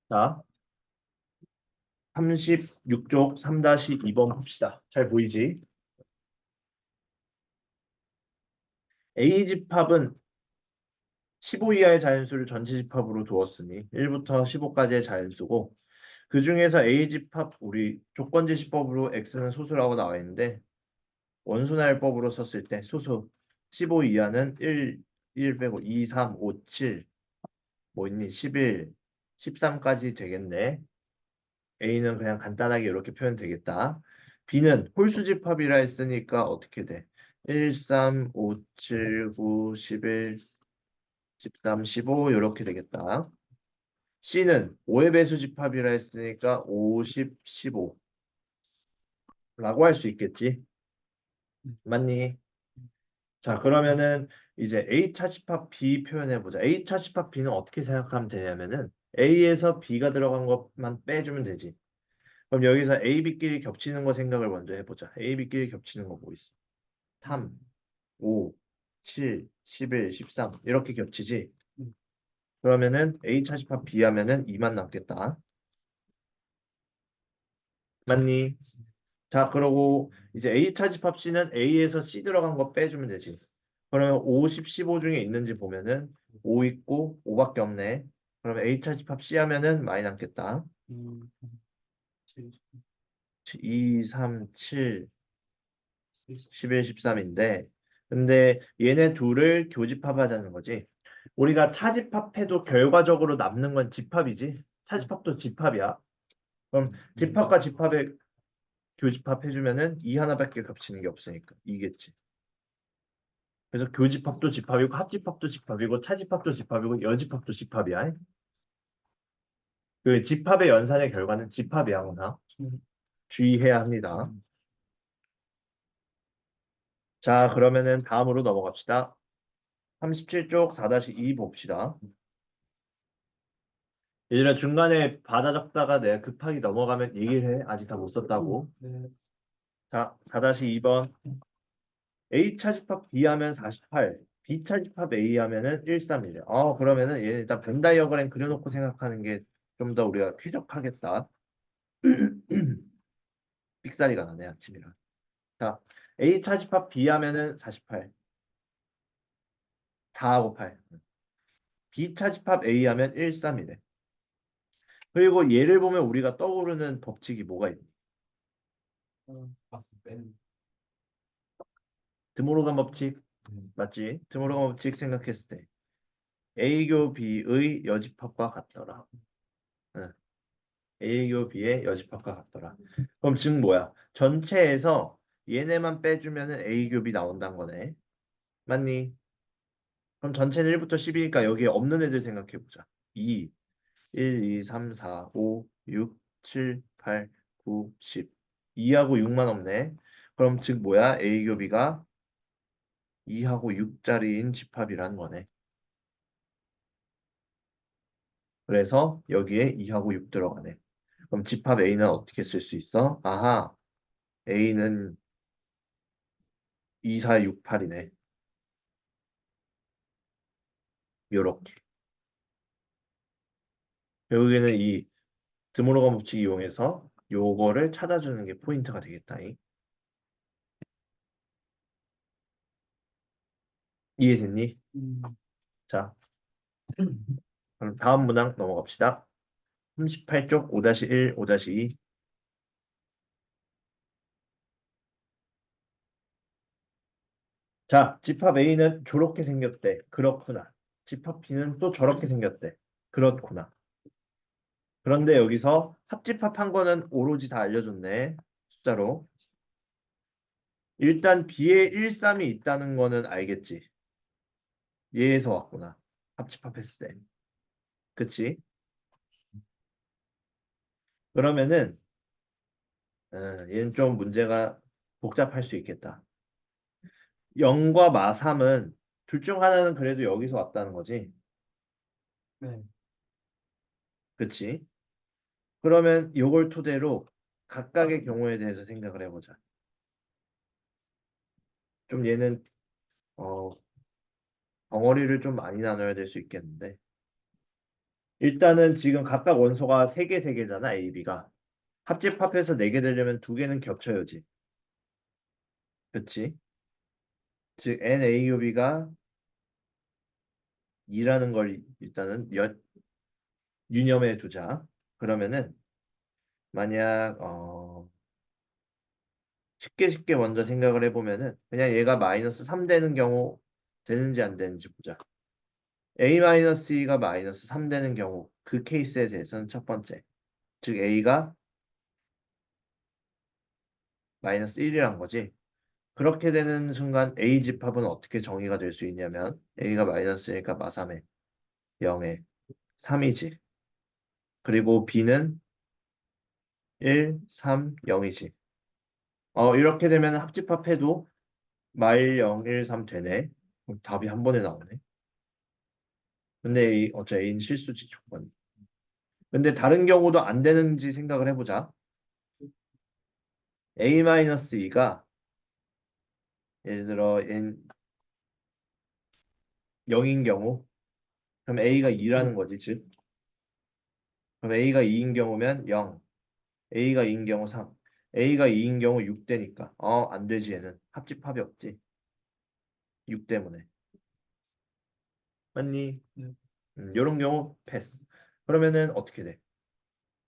자, 36쪽 3-2번 봅시다. 잘 보이지? A 집합은 15 이하의 자연수를 전체 집합으로 두었으니 1부터 15까지의 자연수고 그 중에서 A 집합 우리 조건제시법으로 X는 소수라고 나와 있는데 원소날법으로 썼을 때 소수 15 이하는 1 빼고 2, 3, 5, 7 뭐 있니? 11, 13까지 되겠네. A는 그냥 간단하게 이렇게 표현되겠다. B는 홀수집합이라 했으니까 어떻게 돼? 1, 3, 5, 7, 9, 11, 13, 15 이렇게 되겠다. C는 5의 배수 집합이라 했으니까 50, 15 라고 할 수 있겠지. 맞니? 자, 그러면은 이제 A차 집합 B 표현해 보자. A차 집합 B는 어떻게 생각하면 되냐면은 A에서 B가 들어간 것만 빼주면 되지. 그럼 여기서 A, B끼리 겹치는 거 생각을 먼저 해보자. A, B끼리 겹치는 거 뭐 있어? 3, 5, 7, 11, 13 이렇게 겹치지. 그러면은 A 차집합 B 하면은 2만 남겠다. 맞니? 자, 그러고 이제 A 차집합 C는 A에서 C 들어간 거 빼주면 되지. 그러면 50, 15 중에 있는지 보면은 5 있고 5밖에 없네. 그러면 A 차집합 C 하면은 많이 남겠다. 2, 3, 7, 11, 13인데 근데 얘네 둘을 교집합하자는 거지. 우리가 차집합해도 결과적으로 남는 건 집합이지. 차집합도 집합이야. 그럼 집합과 집합의 교집합해주면은 이 하나밖에 겹치는 게 없으니까 이겠지. 그래서 교집합도 집합이고 합집합도 집합이고 차집합도 집합이고 여집합도 집합이야. 그 집합의 연산의 결과는 집합이야 항상. 주의해야 합니다. 자, 그러면은 다음으로 넘어갑시다. 37쪽 4-2 봅시다. 얘들아 중간에 받아 적다가 내가 급하게 넘어가면 얘기를 해. 아직 다 못 썼다고. 자, 4-2번. A 차집합 B 하면 48. B 차집합 A 하면은 131. 그러면은 얘 일단 벤 다이어그램 그려놓고 생각하는 게 좀 더 우리가 쾌적하겠다. 삑사리가 나네 아침이라. 자, A 차집합 B 하면은 48. 4하고 8. B 차집합 A 하면 131이래. 그리고 얘를 보면 우리가 떠오르는 법칙이 뭐가 있니? 드모르간 법칙 맞지? 드모르간 법칙 생각했을 때 A교 B의 여집합과 같더라. 응. A교 B의 여집합과 같더라. 그럼 즉 뭐야? 전체에서 얘네만 빼주면은 A교 B 나온다는 거네. 맞니? 그럼 전체는 1부터 10이니까 여기에 없는 애들 생각해보자. 2, 1, 2, 3, 4, 5, 6, 7, 8, 9, 10. 2하고 6만 없네. 그럼 즉 뭐야? A교 B가 2하고 6짜리인 집합이라는 거네. 그래서 여기에 2하고 6 들어가네. 그럼 집합 A는 어떻게 쓸 수 있어? 아하, A는 2, 4, 6, 8이네. 요렇게. 결국에는 이 드모르간 법칙 이용해서 요거를 찾아주는 게 포인트가 되겠다. 이해됐니? 자, 그럼 다음 문항 넘어갑시다. 38쪽 5-1, 5-2. 자, 집합 A는 저렇게 생겼대. 그렇구나. 집합 B는 또 저렇게 생겼대. 그렇구나. 그런데 여기서 합집합한 거는 오로지 다 알려줬네. 숫자로. 일단 B에 1, 3이 있다는 거는 알겠지. 얘에서 왔구나. 합집합했을 때. 그치? 그러면은 얘는 좀 문제가 복잡할 수 있겠다. 0과 마 3은 둘 중 하나는 그래도 여기서 왔다는 거지. 그치? 그러면 요걸 토대로 각각의 경우에 대해서 생각을 해보자. 좀 얘는 어, 덩어리를 좀 많이 나눠야 될 수 있겠는데. 일단은 지금 각각 원소가 3개, 3개잖아, A, B가. 합집합해서 4개 되려면 2개는 겹쳐야지. 그치? 즉, NaOB가 2라는 걸 일단은 유념해 두자. 그러면은, 만약, 쉽게 먼저 생각을 해보면은, 그냥 얘가 마이너스 3 되는 경우 되는지 안 되는지 보자. A-2가 마이너스 3 되는 경우, 그 케이스에 대해서는 첫 번째. 즉, A가 마이너스 1이란 거지. 그렇게 되는 순간 A 집합은 어떻게 정의가 될 수 있냐면 A가 마이너스니까 마삼에 0에 3이지. 그리고 B는 1, 3, 0이지. 이렇게 되면 합집합해도 마일 0, 1, 3 되네. 그럼 답이 한 번에 나오네. 근데 A는 실수지 조건. 근데 다른 경우도 안 되는지 생각을 해보자. A-2가 예를 들어 N 0인 경우 그럼 A가 2라는 거지, 즉. 그럼 A가 2인 경우면 0, A가 2인 경우 3, A가 2인 경우 6 되니까 안 되지 얘는 합집합이 없지 6 때문에 맞니? 요런 경우 패스. 그러면은 어떻게 돼?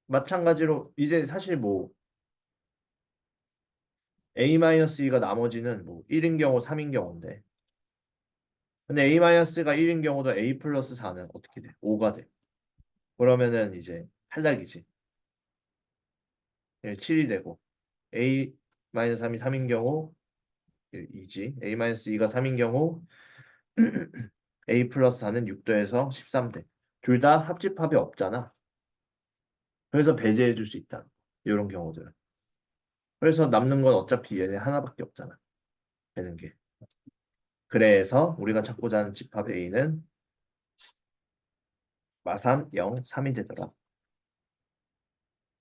마찬가지로 이제 사실 뭐 A-2가 나머지는 뭐 1인 경우 3인 경우인데 근데 A-가 1인 경우도 A 플러스 4는 어떻게 돼? 5가 돼. 그러면은 이제 탈락이지. 7이 되고 A-3이 3인 경우 2지. A-2가 3인 경우 A 플러스 4는 6도에서 13대. 둘 다 합집합이 없잖아. 그래서 배제해 줄 수 있다. 이런 경우들은. 그래서 남는 건 어차피 얘네 하나밖에 없잖아. 되는 게. 그래서 우리가 찾고자 하는 집합 A는 마삼, 0, 3이 되더라.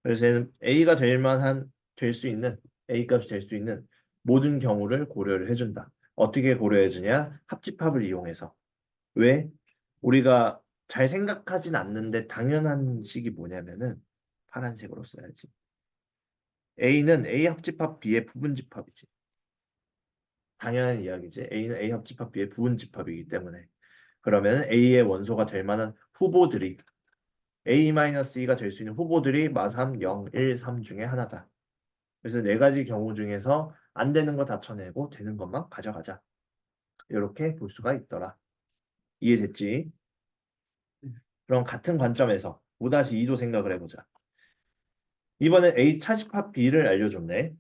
그래서 얘는 A가 될 수 있는, A 값이 될 수 있는 모든 경우를 고려를 해준다. 어떻게 고려해주냐? 합집합을 이용해서. 왜? 우리가 잘 생각하진 않는데 당연한 식이 뭐냐면은 파란색으로 써야지. A는 A 합집합 B의 부분집합이지. 당연한 이야기지. A는 A 합집합 B의 부분집합이기 때문에. 그러면 A의 원소가 될 만한 후보들이 A-2가 될 수 있는 후보들이 마삼, 0, 1, 3 중에 하나다. 그래서 네 가지 경우 중에서 안 되는 거 다 쳐내고 되는 것만 가져가자. 이렇게 볼 수가 있더라. 이해됐지? 그럼 같은 관점에서 5-2도 생각을 해보자. 이번엔 A 차집합 B를 알려줬네.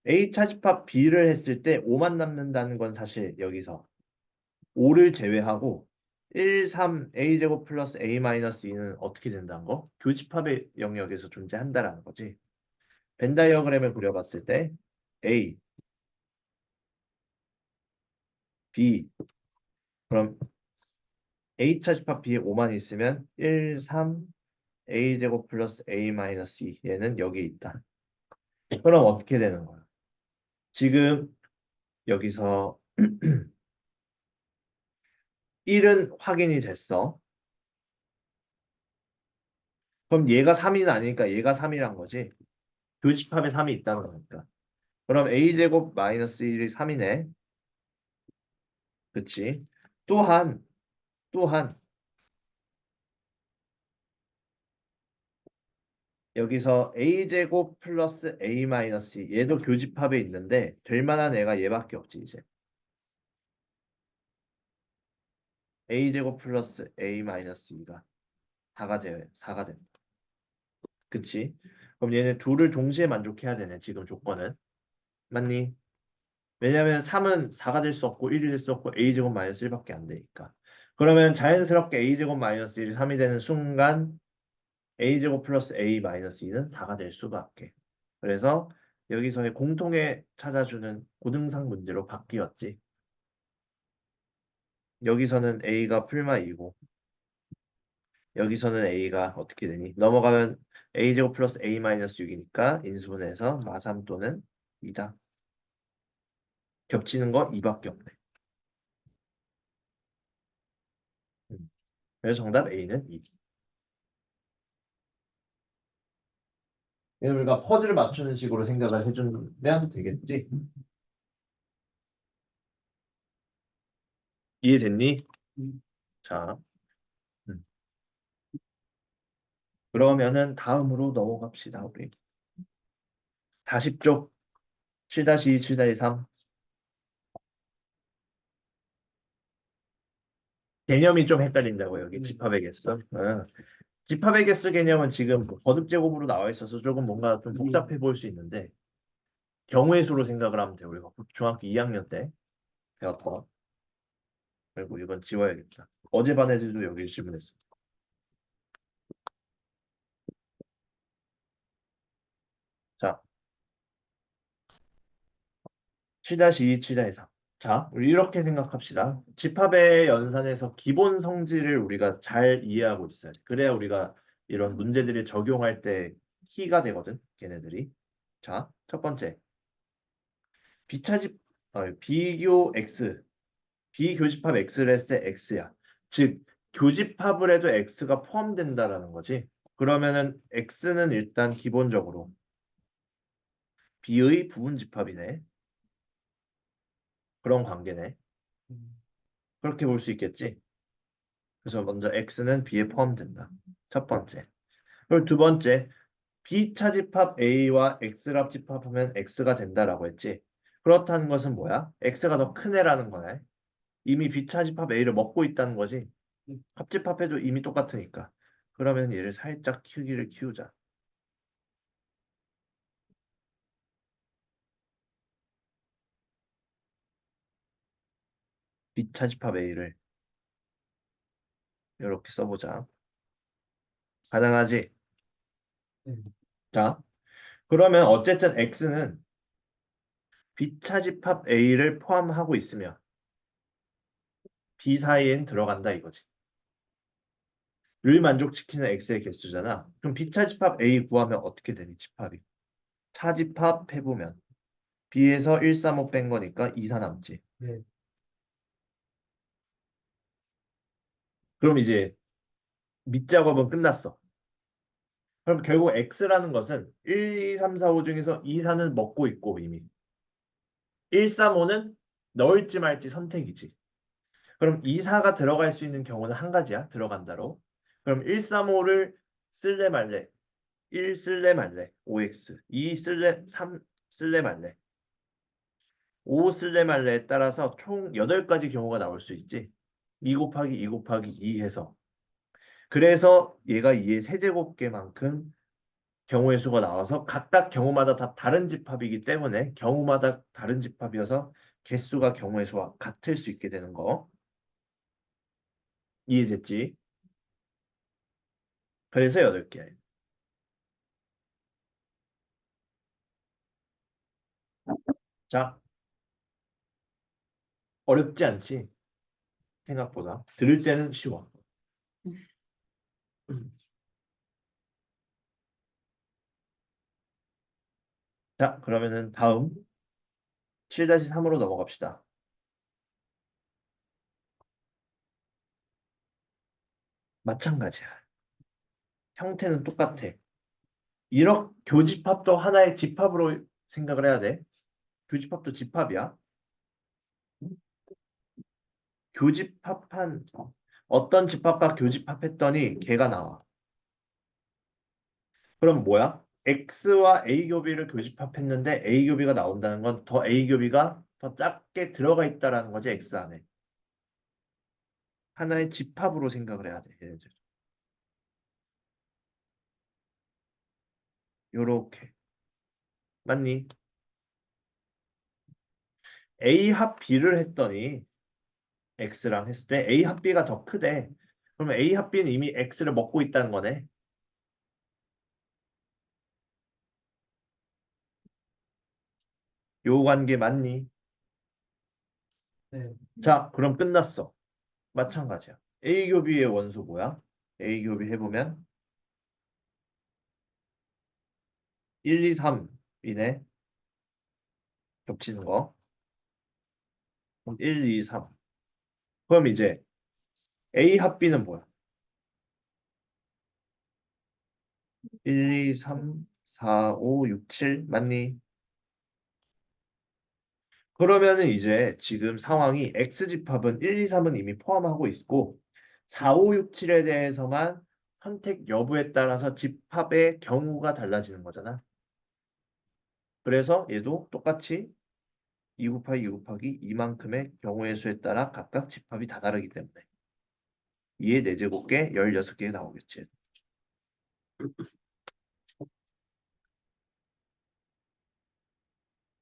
A 차집합 B를 했을 때 5만 남는다는 건 사실 여기서 5를 제외하고 1, 3, A제곱 플러스 A 마이너스 2는 어떻게 된다는 거? 교집합의 영역에서 존재한다라는 거지. 벤 다이어그램을 그려봤을 때 A, B 그럼 A 차집합 B에 5만 있으면 1, 3, A제곱 플러스 A 마이너스 2 얘는 여기 있다. 그럼 어떻게 되는 거야? 지금 여기서 1은 확인이 됐어. 그럼 얘가 3은 아니니까 얘가 3이란 거지. 교집합에 3이 있다는 거니까. 그럼 a제곱 마이너스 1이 3이네. 그치? 또한 여기서 a제곱 플러스 a 마이너스 2 얘도 교집합에 있는데 될 만한 애가 얘밖에 없지 이제. a제곱 플러스 a 마이너스 2가 4가 돼요. 4가 됩니다. 그치? 그럼 얘네 둘을 동시에 만족해야 되네. 지금 조건은. 맞니? 왜냐면 3은 4가 될 수 없고 1이 될 수 없고 a제곱 마이너스 1밖에 안 되니까. 그러면 자연스럽게 a제곱 마이너스 1이 3이 되는 순간 a제곱 플러스 a 마이너스 2는 4가 될 수밖에. 그래서 여기서의 공통에 찾아주는 고등상 문제로 바뀌었지. 여기서는 a가 풀마 2고 여기서는 a가 어떻게 되니? 넘어가면 a제곱 플러스 a 마이너스 6이니까 인수분해서 마3 또는 2다. 겹치는 거 2밖에 없네. 그래서 정답 A는 2. 얘는 우리가 퍼즐을 맞추는 식으로 생각을 해주면 되겠지? 이해됐니? 자, 음. 그러면은 다음으로 넘어갑시다, 우리. 40쪽 7-2, 7-3. 개념이 좀 헷갈린다고, 여기 집합의 개수. 집합의 개수 개념은 지금 거듭 제곱으로 나와 있어서 조금 뭔가 좀 복잡해 보일 수 있는데, 경우의 수로 생각을 하면 돼요. 우리가 중학교 2학년 때 배웠던. 그리고 이건 지워야겠다. 어제 반 애들도 여기 질문했어. 자, 7-2, 7-3. 자, 우리 이렇게 생각합시다. 집합의 연산에서 기본 성질을 우리가 잘 이해하고 있어야 돼. 그래야 우리가 이런 문제들을 적용할 때 키가 되거든, 걔네들이. 자, 첫 번째. 비차집, 비교 X, 비교집합 X를 했을 때 X야. 즉, 교집합을 해도 X가 포함된다라는 거지. 그러면은 X는 일단 기본적으로 B의 부분집합이네. 그런 관계네. 그렇게 볼 수 있겠지. 그래서 먼저 X는 B에 포함된다. 첫 번째. 그리고 두 번째, B차집합 A와 X랍 집합하면 X가 된다라고 했지. 그렇다는 것은 뭐야? X가 더 큰 애라는 거네. 이미 B차집합 A를 먹고 있다는 거지. 합집합해도 이미 똑같으니까. 그러면 얘를 살짝 크기를 키우자. B차집합 A를 이렇게 써보자. 가능하지? 자, 그러면 어쨌든 X는 B차집합 A를 포함하고 있으며 B 사이엔 들어간다 이거지. 를 만족시키는 X의 개수잖아. 그럼 B차집합 A 구하면 어떻게 되니? 집합이. 차집합 해보면 B에서 1, 3, 5 뺀 거니까 2, 4 남지. 그럼 이제 밑작업은 끝났어. 그럼 결국 X라는 것은 1, 2, 3, 4, 5 중에서 2, 4는 먹고 있고 이미. 1, 3, 5는 넣을지 말지 선택이지. 그럼 2, 4가 들어갈 수 있는 경우는 한 가지야. 들어간다로. 그럼 1, 3, 5를 쓸래 말래. 1 쓸래 말래. OX. 2 쓸래, 3 쓸래 말래. 5 쓸래 말래에 따라서 총 8가지 경우가 나올 수 있지. 2 곱하기 2 곱하기 2 해서. 그래서 얘가 2의 세제곱계만큼 경우의 수가 나와서 각각 경우마다 다 다른 집합이기 때문에 경우마다 다른 집합이어서 개수가 경우의 수와 같을 수 있게 되는 거. 이해됐지? 그래서 8개. 자, 어렵지 않지? 생각보다. 들을 때는 쉬워. 자, 그러면은 다음 7-3으로 넘어갑시다. 마찬가지야. 형태는 똑같아. 이런 교집합도 하나의 집합으로 생각을 해야 돼. 교집합도 집합이야. 교집합한 어떤 집합과 교집합했더니 걔가 나와. 그럼 뭐야? X와 A 교비를 교집합했는데 A 교비가 나온다는 건 더 A 교비가 더 작게 들어가 있다라는 거지 X 안에. 하나의 집합으로 생각을 해야 돼. 얘네들. 요렇게. 맞니? A 합 B를 했더니 X랑 했을 때 A 합 B가 더 크대. 그러면 A 합 B는 이미 X를 먹고 있다는 거네. 요 관계 맞니? 자, 그럼 끝났어. 마찬가지야. A 교비의 원소 뭐야? A 교비 해보면 1, 2, 3이네. 겹치는 거. 그럼 1, 2, 3. 그럼 이제 A 합 B는 뭐야? 1, 2, 3, 4, 5, 6, 7 맞니? 그러면은 이제 지금 상황이 X집합은 1, 2, 3은 이미 포함하고 있고 4, 5, 6, 7에 대해서만 선택 여부에 따라서 집합의 경우가 달라지는 거잖아. 그래서 얘도 똑같이 2 곱하기 2 곱하기 이만큼의 경우의 수에 따라 각각 집합이 다 다르기 때문에 2의 4제곱계 16개 나오겠지.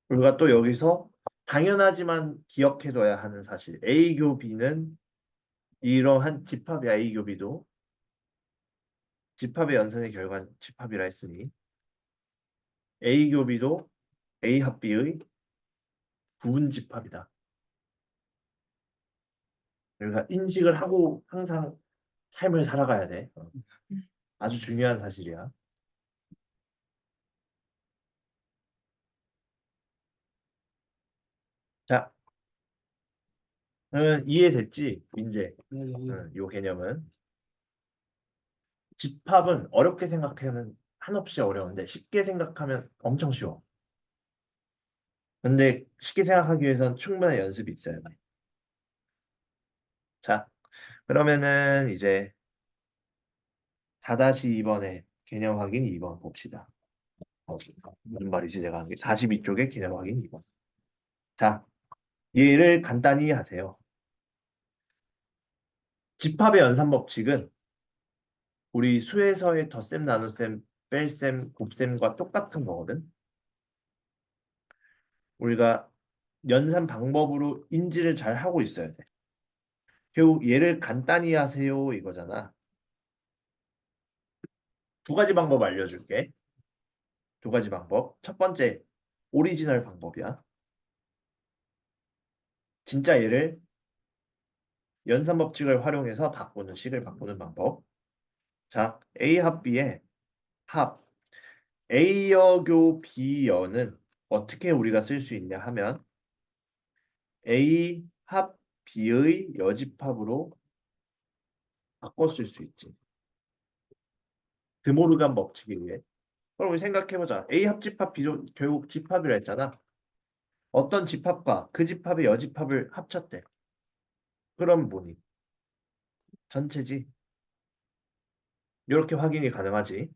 우리가 또 여기서 당연하지만 기억해둬야 하는 사실 A 교 B는 이러한 집합의 A 교 B도 집합의 연산의 결과는 집합이라 했으니 A 교 B도 A 합 B의 부분 집합이다. 우리가 인식을 하고 항상 삶을 살아가야 돼. 아주 중요한 사실이야. 자, 이해됐지? 민재. 요 개념은. 집합은 어렵게 생각하면 한없이 어려운데 쉽게 생각하면 엄청 쉬워. 근데 쉽게 생각하기 위해선 충분한 연습이 있어야 돼. 자, 그러면은 이제 4-2번의 개념 확인 2번 봅시다. 무슨 말이지 내가 한 게 42쪽의 개념 확인 2번. 자, 얘를 간단히 하세요. 집합의 연산 법칙은 우리 수에서의 덧셈, 나눗셈, 뺄셈, 곱셈과 똑같은 거거든. 우리가 연산 방법으로 인지를 잘 하고 있어야 돼. 결국 얘를 간단히 하세요 이거잖아. 두 가지 방법 알려줄게. 두 가지 방법. 첫 번째, 오리지널 방법이야. 진짜 얘를 연산 법칙을 활용해서 바꾸는 식을 바꾸는 방법. 자, A 합 B의 합 A여교 B여는 어떻게 우리가 쓸 수 있냐 하면 A 합 B의 여집합으로 바꿔 쓸 수 있지. 드모르간 법칙에 의해. 그럼 우리 생각해보자. A 합집합 B도 결국 집합이라 했잖아. 어떤 집합과 그 집합의 여집합을 합쳤대. 그럼 뭐니? 전체지. 이렇게 확인이 가능하지.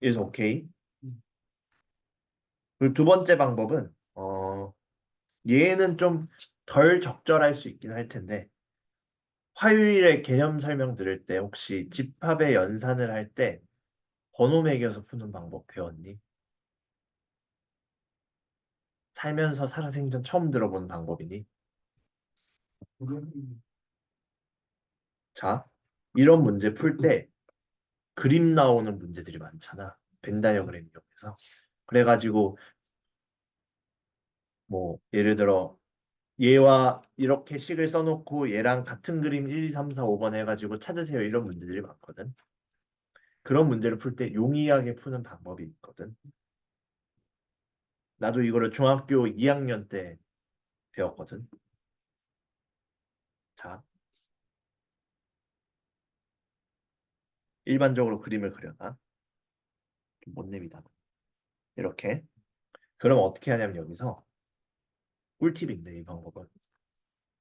그래서 오케이. 그리고 두 번째 방법은 얘는 좀 덜 적절할 수 있긴 할 텐데 화요일에 개념 설명 들을 때 혹시 집합의 연산을 할 때 번호 매겨서 푸는 방법 배웠니? 살면서 살아생전 처음 들어본 방법이니? 자, 이런 문제 풀 때 그림 나오는 문제들이 많잖아. 벤 다이어그램 이용해서. 그래가지고 뭐 예를 들어 얘와 이렇게 식을 써놓고 얘랑 같은 그림 1, 2, 3, 4, 5번 해가지고 찾으세요. 이런 문제들이 많거든. 그런 문제를 풀 때 용이하게 푸는 방법이 있거든. 나도 이거를 중학교 2학년 때 배웠거든. 자, 일반적으로 그림을 그려놔. 못 내밀다. 이렇게. 그럼 어떻게 하냐면 여기서 꿀팁이 있네, 이 방법은.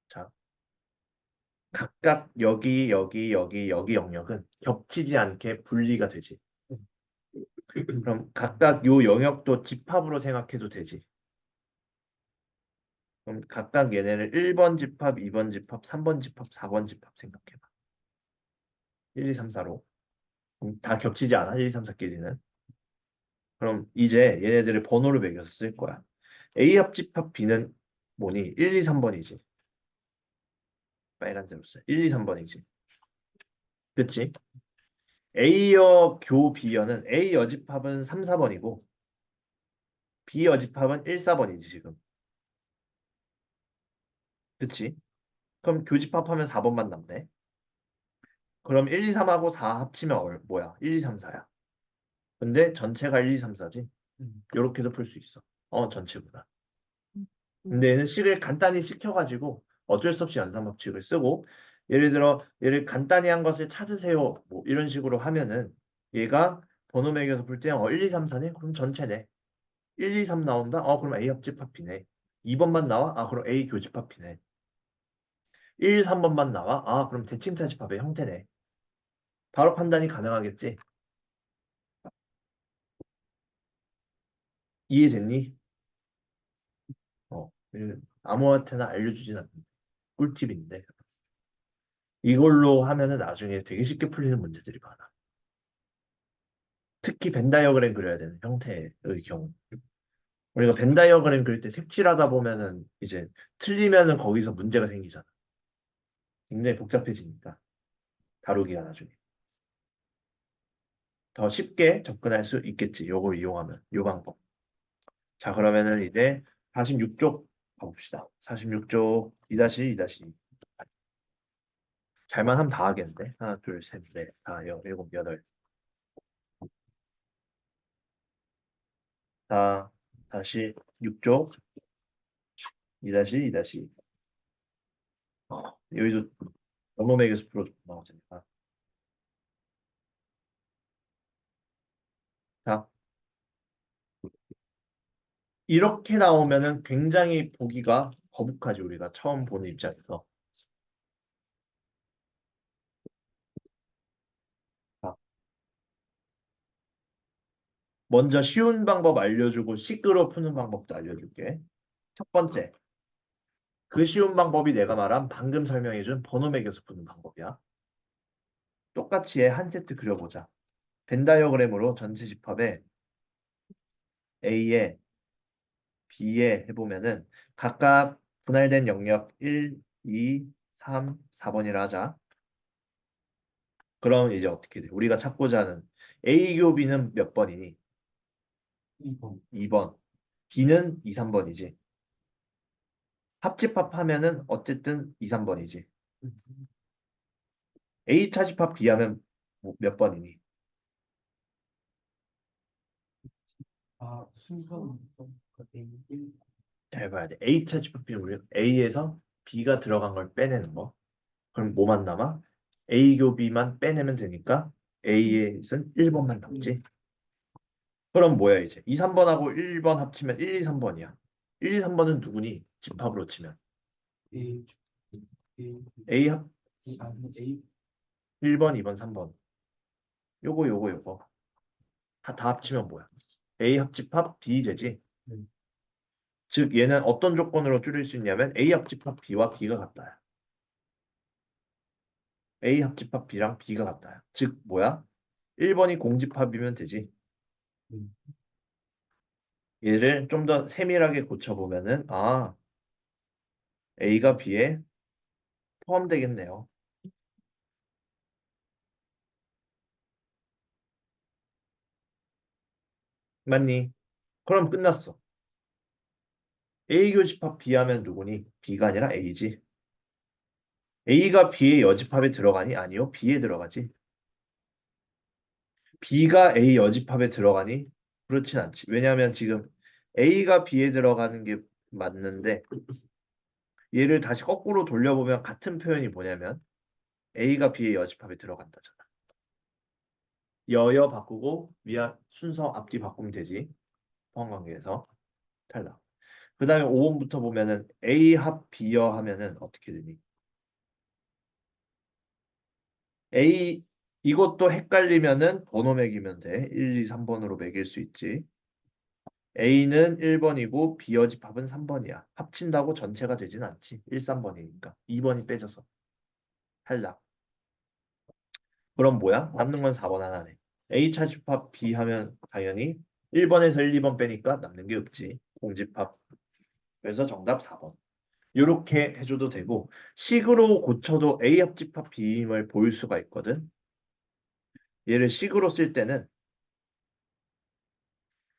자, 각각 여기, 여기, 여기, 여기 영역은 겹치지 않게 분리가 되지. 그럼 각각 요 영역도 집합으로 생각해도 되지. 그럼 각각 얘네를 1번 집합, 2번 집합, 3번 집합, 4번 집합 생각해봐. 1, 2, 3, 4로. 그럼 다 겹치지 않아? 1, 2, 3, 4끼리는. 그럼 이제 얘네들을 번호를 매겨서 쓸 거야. A 합집합 B는 뭐니? 1, 2, 3번이지. 빨간색으로 써. 1, 2, 3번이지. 그치? A여 교 B여는 A 여집합은 3, 4번이고 B 여집합은 1, 4번이지 지금. 그치? 그럼 교집합하면 4번만 남네. 그럼 1, 2, 3하고 4 합치면 뭐야? 1, 2, 3, 4야. 근데 전체가 1, 2, 3, 4지? 이렇게도 풀 수 있어. 전체구나. 근데 얘는 식을 간단히 시켜가지고 어쩔 수 없이 연산 법칙을 쓰고 예를 들어 얘를 간단히 한 것을 찾으세요. 뭐 이런 식으로 하면은 얘가 번호 매겨서 풀 때 1, 2, 3, 4네? 그럼 전체네. 1, 2, 3 나온다? 그럼 A 합집합 B네. 2번만 나와? 그럼 A 교집합 B네. 1, 3번만 나와? 그럼 대칭차집합의 형태네. 바로 판단이 가능하겠지? 이해됐니? 아무한테나 알려주진 않는데. 꿀팁인데. 이걸로 하면은 나중에 되게 쉽게 풀리는 문제들이 많아. 특히 벤 다이어그램 그려야 되는 형태의 경우. 우리가 벤 다이어그램 그릴 때 색칠하다 보면은 이제 틀리면은 거기서 문제가 생기잖아. 굉장히 복잡해지니까. 다루기가 나중에. 더 쉽게 접근할 수 있겠지. 요걸 이용하면. 요 방법. 자, 그러면은 이제 46쪽 가봅시다. 46쪽 2-2-2. 잘만 하면 다 하겠는데. 하나, 둘, 셋, 넷, 다, 여, 일곱, 여덟. 자, 다시 6쪽 2-2-2. 여기도 넘어맥에서 풀어줘 나오니까. 자, 이렇게 나오면은 굉장히 보기가 거북하지, 우리가 처음 보는 입장에서. 자, 먼저 쉬운 방법 알려주고 시끄러 푸는 방법도 알려줄게. 첫 번째, 그 쉬운 방법이 내가 말한 방금 설명해준 번호 매겨서 푸는 방법이야. 똑같이 해 한 세트 그려보자. 벤 다이어그램으로 전체 집합에 A에 B에 해보면은 각각 분할된 영역 1, 2, 3, 4번이라 하자. 그럼 이제 어떻게 돼? 우리가 찾고자 하는 A 교비는 몇 번이니? 2번. 2번. B는 2, 3번이지. 합집합하면은 어쨌든 2, 3번이지. A 차집합 B 하면 몇 번이니? 순서는 잘 봐야 돼. A 차집합 B는 우리 A에서 B가 들어간 걸 빼내는 거. 그럼 뭐만 남아? A 교비만 빼내면 되니까 A에선 1번만 남지. 그럼 뭐야 이제? 2, 3번하고 1번 합치면 1, 2, 3번이야. 1, 2, 3번은 누구니? 집합으로 치면. A 합 1번, 2번, 3번. 요거. 다 합치면 뭐야? A 합집합 B 되지? 즉 얘는 어떤 조건으로 줄일 수 있냐면 A 합집합 B와 B가 같다야. A 합집합 B랑 B가 같다야. 즉 뭐야? 1번이 공집합이면 되지. 얘를 좀 더 세밀하게 고쳐보면은 A가 B에 포함되겠네요. 맞니? 그럼 끝났어. A 교집합 B 하면 누구니? B가 아니라 A지. A가 B의 여집합에 들어가니? 아니요. B에 들어가지. B가 A 여집합에 들어가니? 그렇진 않지. 왜냐하면 지금 A가 B에 들어가는 게 맞는데 얘를 다시 거꾸로 돌려보면 같은 표현이 뭐냐면 A가 B의 여집합에 들어간다잖아. 여여 바꾸고 위아 순서 앞뒤 바꾸면 되지. 포함관계에서 탈락. 그 다음에 5번부터 보면은 A 합 B여 하면은 어떻게 되니? A 이것도 헷갈리면은 번호 매기면 돼. 1, 2, 3번으로 매길 수 있지. A는 1번이고 B 여집합은 3번이야. 합친다고 전체가 되진 않지. 1, 3번이니까. 2번이 빼져서 탈락. 그럼 뭐야? 남는 건 4번 하나네. A 차집합 B 하면 당연히 1번에서 1, 2번 빼니까 남는 게 없지. 공집합. 그래서 정답 4번. 이렇게 해줘도 되고 식으로 고쳐도 A 합집합 B임을 보일 수가 있거든. 얘를 식으로 쓸 때는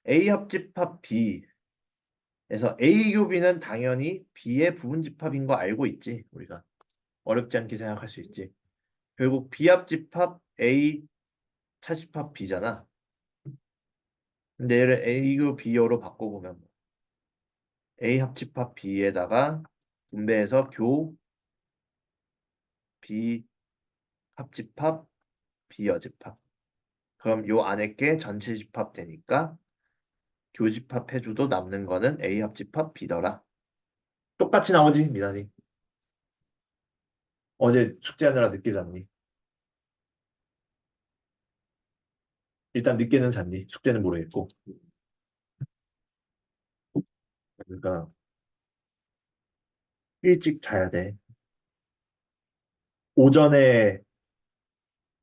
A 합집합 B에서 A 교비는 당연히 B의 부분집합인 거 알고 있지. 우리가 어렵지 않게 생각할 수 있지. 결국 B 합집합 A 차집합 B잖아. 근데 얘를 A교 B요로 바꿔보면 A 합집합 B에다가 분배해서 교 B 합집합 B 여집합. 그럼 요 안에 게 전체 집합 되니까 교집합 해줘도 남는 거는 A 합집합 B더라. 똑같이 나오지, 미나니. 어제 숙제하느라 늦게 잤니? 일단 늦게는 잤니? 숙제는 모르겠고. 그러니까 일찍 자야 돼. 오전에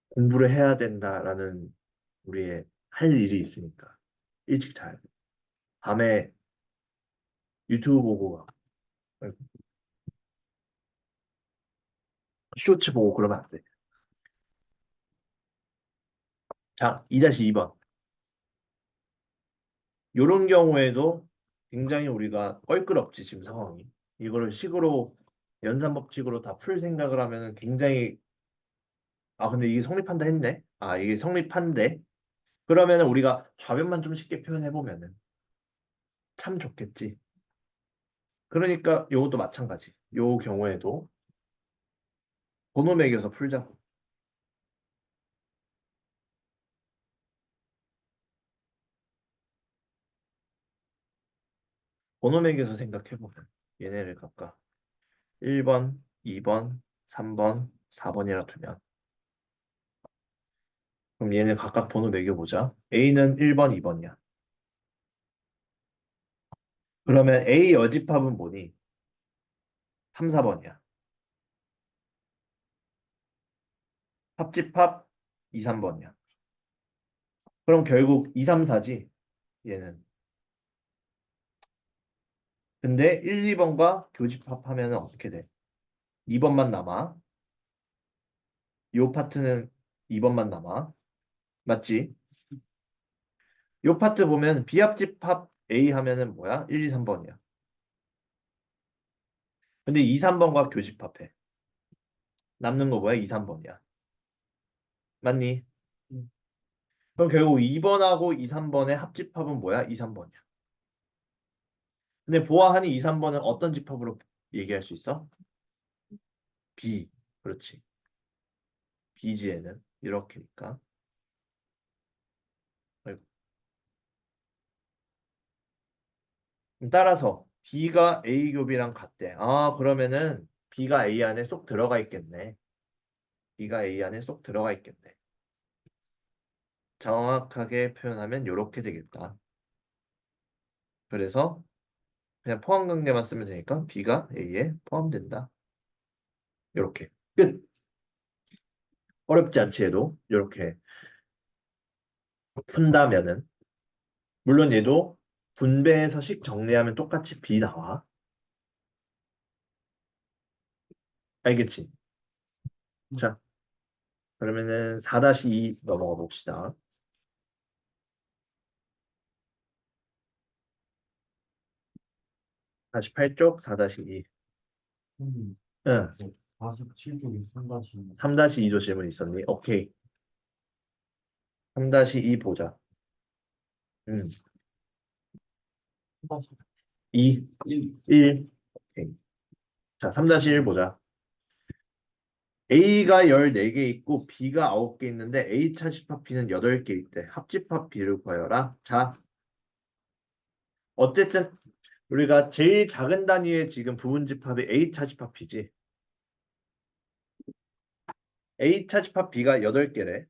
공부를 해야 된다라는 우리의 할 일이 있으니까 일찍 자야 돼. 밤에 유튜브 보고 쇼츠 보고 그러면 안 돼. 자, 2-2번. 요런 경우에도 굉장히 우리가 껄끄럽지, 지금 상황이. 이거를 식으로 연산 법칙으로 다 풀 생각을 하면은 굉장히 근데 이게 성립한다 했네. 이게 성립한데. 그러면은 우리가 좌변만 좀 쉽게 표현해 보면은 참 좋겠지. 그러니까 요것도 마찬가지. 요 경우에도 번호 매겨서 풀자고. 번호 매겨서 생각해 보면 얘네를 각각 1번, 2번, 3번, 4번이라 두면 그럼 얘는 각각 번호 매겨보자. A는 1번, 2번이야. 그러면 A 여집합은 뭐니? 3, 4번이야. 합집합 2, 3번이야. 그럼 결국 2, 3, 4지 얘는. 근데 1, 2번과 교집합하면 어떻게 돼? 2번만 남아. 요 파트는 2번만 남아. 맞지? 요 파트 보면 비합집합 A 하면은 뭐야? 1, 2, 3번이야. 근데 2, 3번과 교집합해. 남는 거 뭐야? 2, 3번이야. 맞니? 음. 그럼 결국 2번하고 2, 3번의 합집합은 뭐야? 2, 3번이야. 근데 보아하니 2, 3번은 어떤 집합으로 얘기할 수 있어? B. 그렇지. B지에는 이렇게니까. 아이고. 따라서 B가 A 겹이랑 같대. 그러면은 B가 A 안에 쏙 들어가 있겠네. B가 A 안에 쏙 들어가 있겠네. 정확하게 표현하면 이렇게 되겠다. 그래서 그냥 포함 관계만 쓰면 되니까 B가 A에 포함된다. 이렇게 끝. 어렵지 않지 얘도 이렇게 푼다면은 물론 얘도 분배해서 식 정리하면 똑같이 B 나와. 알겠지? 자, 그러면은 4-2 넘어가 봅시다. 48쪽 4-2. 응. 47쪽에 3다시 3-2조 질문 있었니? 오케이. 3-2 보자. 3다시 2, 1 1. 오케이. 자, 3-1 보자. A가 14개 있고 B가 9개 있는데 A 차집합 B는 8개 있대. 합집합 B를 구하여라. 자, 어쨌든 우리가 제일 작은 단위의 지금 부분집합이 A 차집합 B지. A 차집합 B가 8개래.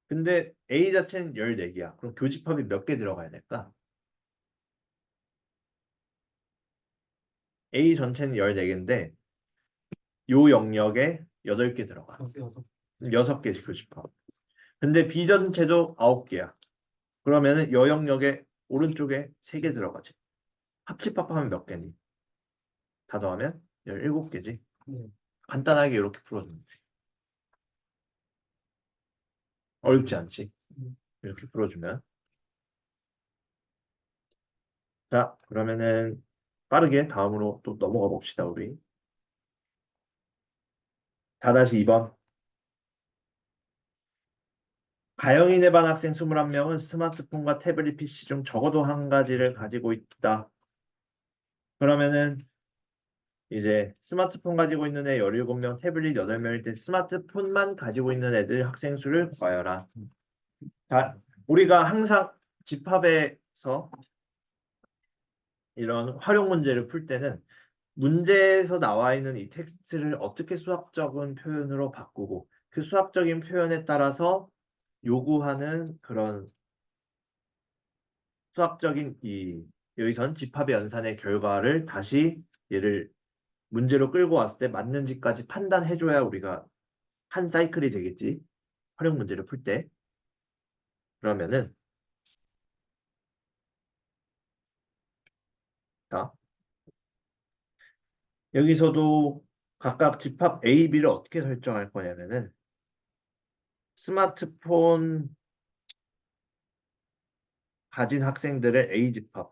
근데 A 자체는 14개야. 그럼 교집합이 몇 개 들어가야 될까? A 전체는 14개인데 요 영역에 8개 들어가. 여섯 6개지 교집합. 근데 B 전체도 9개야. 그러면은 여 영역에 오른쪽에 3개 들어가지. 합집합하면 몇 개니? 다 더하면 17개지. 네. 간단하게 이렇게 풀어주면 돼. 어렵지 않지? 이렇게 풀어주면. 자, 그러면은 빠르게 다음으로 또 넘어가 봅시다, 우리. 4-2번. 가영인에 반 학생 21명은 스마트폰과 태블릿 PC 중 적어도 한 가지를 가지고 있다. 그러면은 이제 스마트폰 가지고 있는 애 17명, 태블릿 8명일 때 스마트폰만 가지고 있는 애들 학생 수를 구하여라. 자, 우리가 항상 집합에서 이런 활용 문제를 풀 때는 문제에서 나와 있는 이 텍스트를 어떻게 수학적인 표현으로 바꾸고 그 수학적인 표현에 따라서 요구하는 그런 수학적인 이 여기선 집합의 연산의 결과를 다시 얘를 문제로 끌고 왔을 때 맞는지까지 판단해줘야 우리가 한 사이클이 되겠지. 활용 문제를 풀 때. 그러면은 자, 여기서도 각각 집합 A, B를 어떻게 설정할 거냐면은 스마트폰 가진 학생들의 A 집합,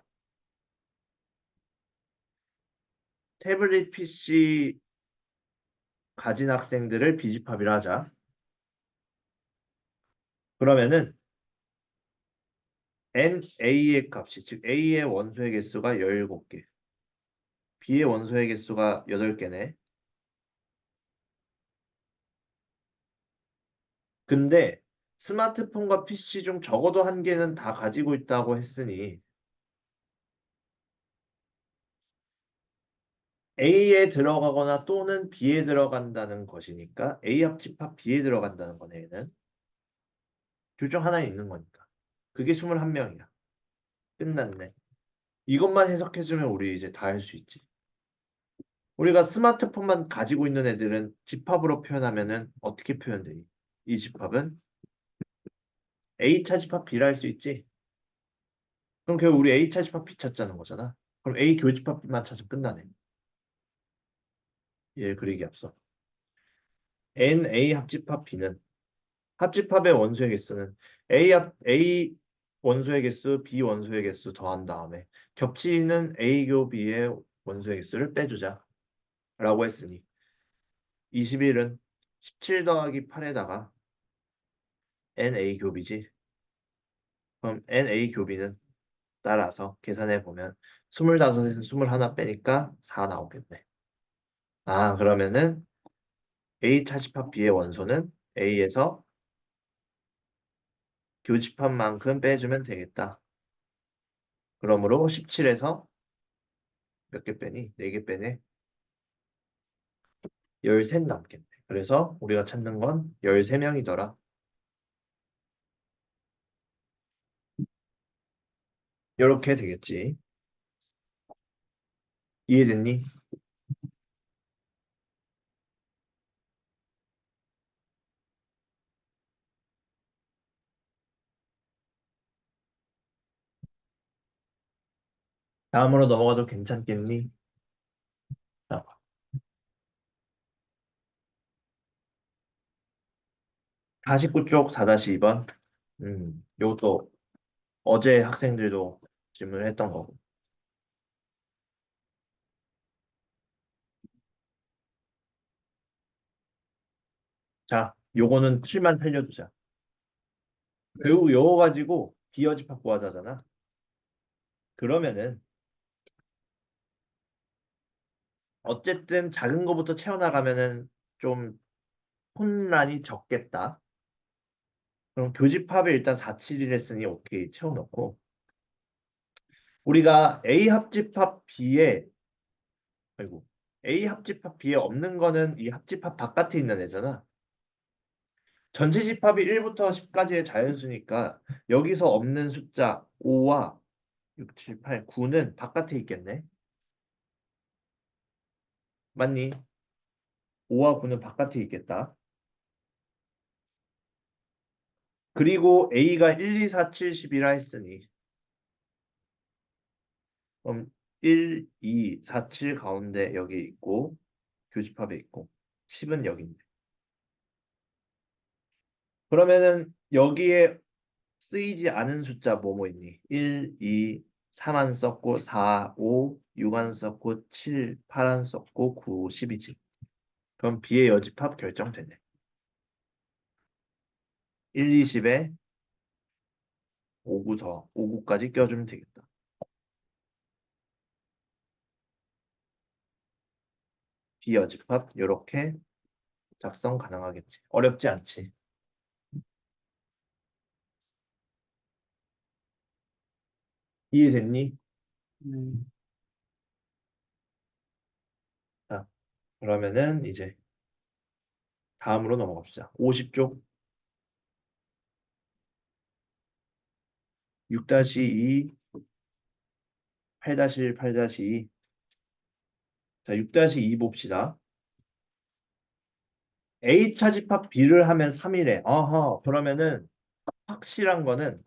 태블릿 PC 가진 학생들을 B 집합이라 하자. 그러면은 NA의 값이 즉 A의 원소의 개수가 17개, B의 원소의 개수가 8개네. 근데 스마트폰과 PC 중 적어도 한 개는 다 가지고 있다고 했으니 A에 들어가거나 또는 B에 들어간다는 것이니까 A 합집합 B에 들어간다는 거네 얘는. 둘 중 하나에 있는 거니까. 그게 21명이야. 끝났네. 이것만 해석해주면 우리 이제 다 할 수 있지. 우리가 스마트폰만 가지고 있는 애들은 집합으로 표현하면은 어떻게 표현되니? 이 집합은 A차 집합 B라 할 수 있지. 그럼 결국 우리 A차 집합 B 찾자는 거잖아. 그럼 A 교집합 B만 찾으면 끝나네. 얘 그리기 앞서. NA 합집합 B는 합집합의 원소의 개수는 A 원소의 개수, B 원소의 개수 더한 다음에 겹치는 A 교 B의 원소의 개수를 빼주자 라고 했으니 21은 17 더하기 8에다가 NA 교비지. 그럼 NA 교비는 따라서 계산해 보면 25에서 21 빼니까 4 나오겠네. 아, 그러면은 A 차집합 B의 원소는 A에서 교집합만큼 빼주면 되겠다. 그러므로 17에서 몇 개 빼니? 4개 빼네. 13 남겠네. 그래서 우리가 찾는 건 13명이더라. 이렇게 되겠지. 이해됐니? 다음으로 넘어가도 괜찮겠니? 자, 49쪽 4-2번. 요것도 어제 학생들도 질문을 했던 거고. 자, 요거는 틀만 살려두자. 결국 요거 가지고 비어집합 구하자잖아. 그러면은 어쨌든 작은 거부터 채워나가면은 좀 혼란이 적겠다. 그럼 교집합에 일단 471 했으니 오케이 채워넣고 우리가 A 합집합 B에 아이고 A 합집합 B에 없는 거는 이 합집합 바깥에 있는 애잖아. 전체 집합이 1부터 10까지의 자연수니까 여기서 없는 숫자 5와 6, 7, 8, 9는 바깥에 있겠네. 맞니? 5와 9는 바깥에 있겠다. 그리고 A가 1, 2, 4, 7, 10이라 했으니 그럼 1, 2, 4, 7 가운데 여기 있고 교집합에 있고 10은 여기 있네. 그러면은 여기에 쓰이지 않은 숫자 뭐뭐 있니? 1, 2, 3 안 썼고 4, 5, 6 안 썼고 7, 8 안 썼고 9, 10이지. 그럼 B의 여집합 결정되네. 1, 2, 10에 5, 9 더, 5, 9까지 껴주면 되겠다. 비여집합 이렇게 작성 가능하겠지. 어렵지 않지. 이해됐니? 음. 자, 그러면은 이제 다음으로 넘어갑시다. 50쪽 6-2, 8-1, 8-2. 자, 6-2 봅시다. A 차집합 B를 하면 3이래. 어허, 그러면은 확실한 거는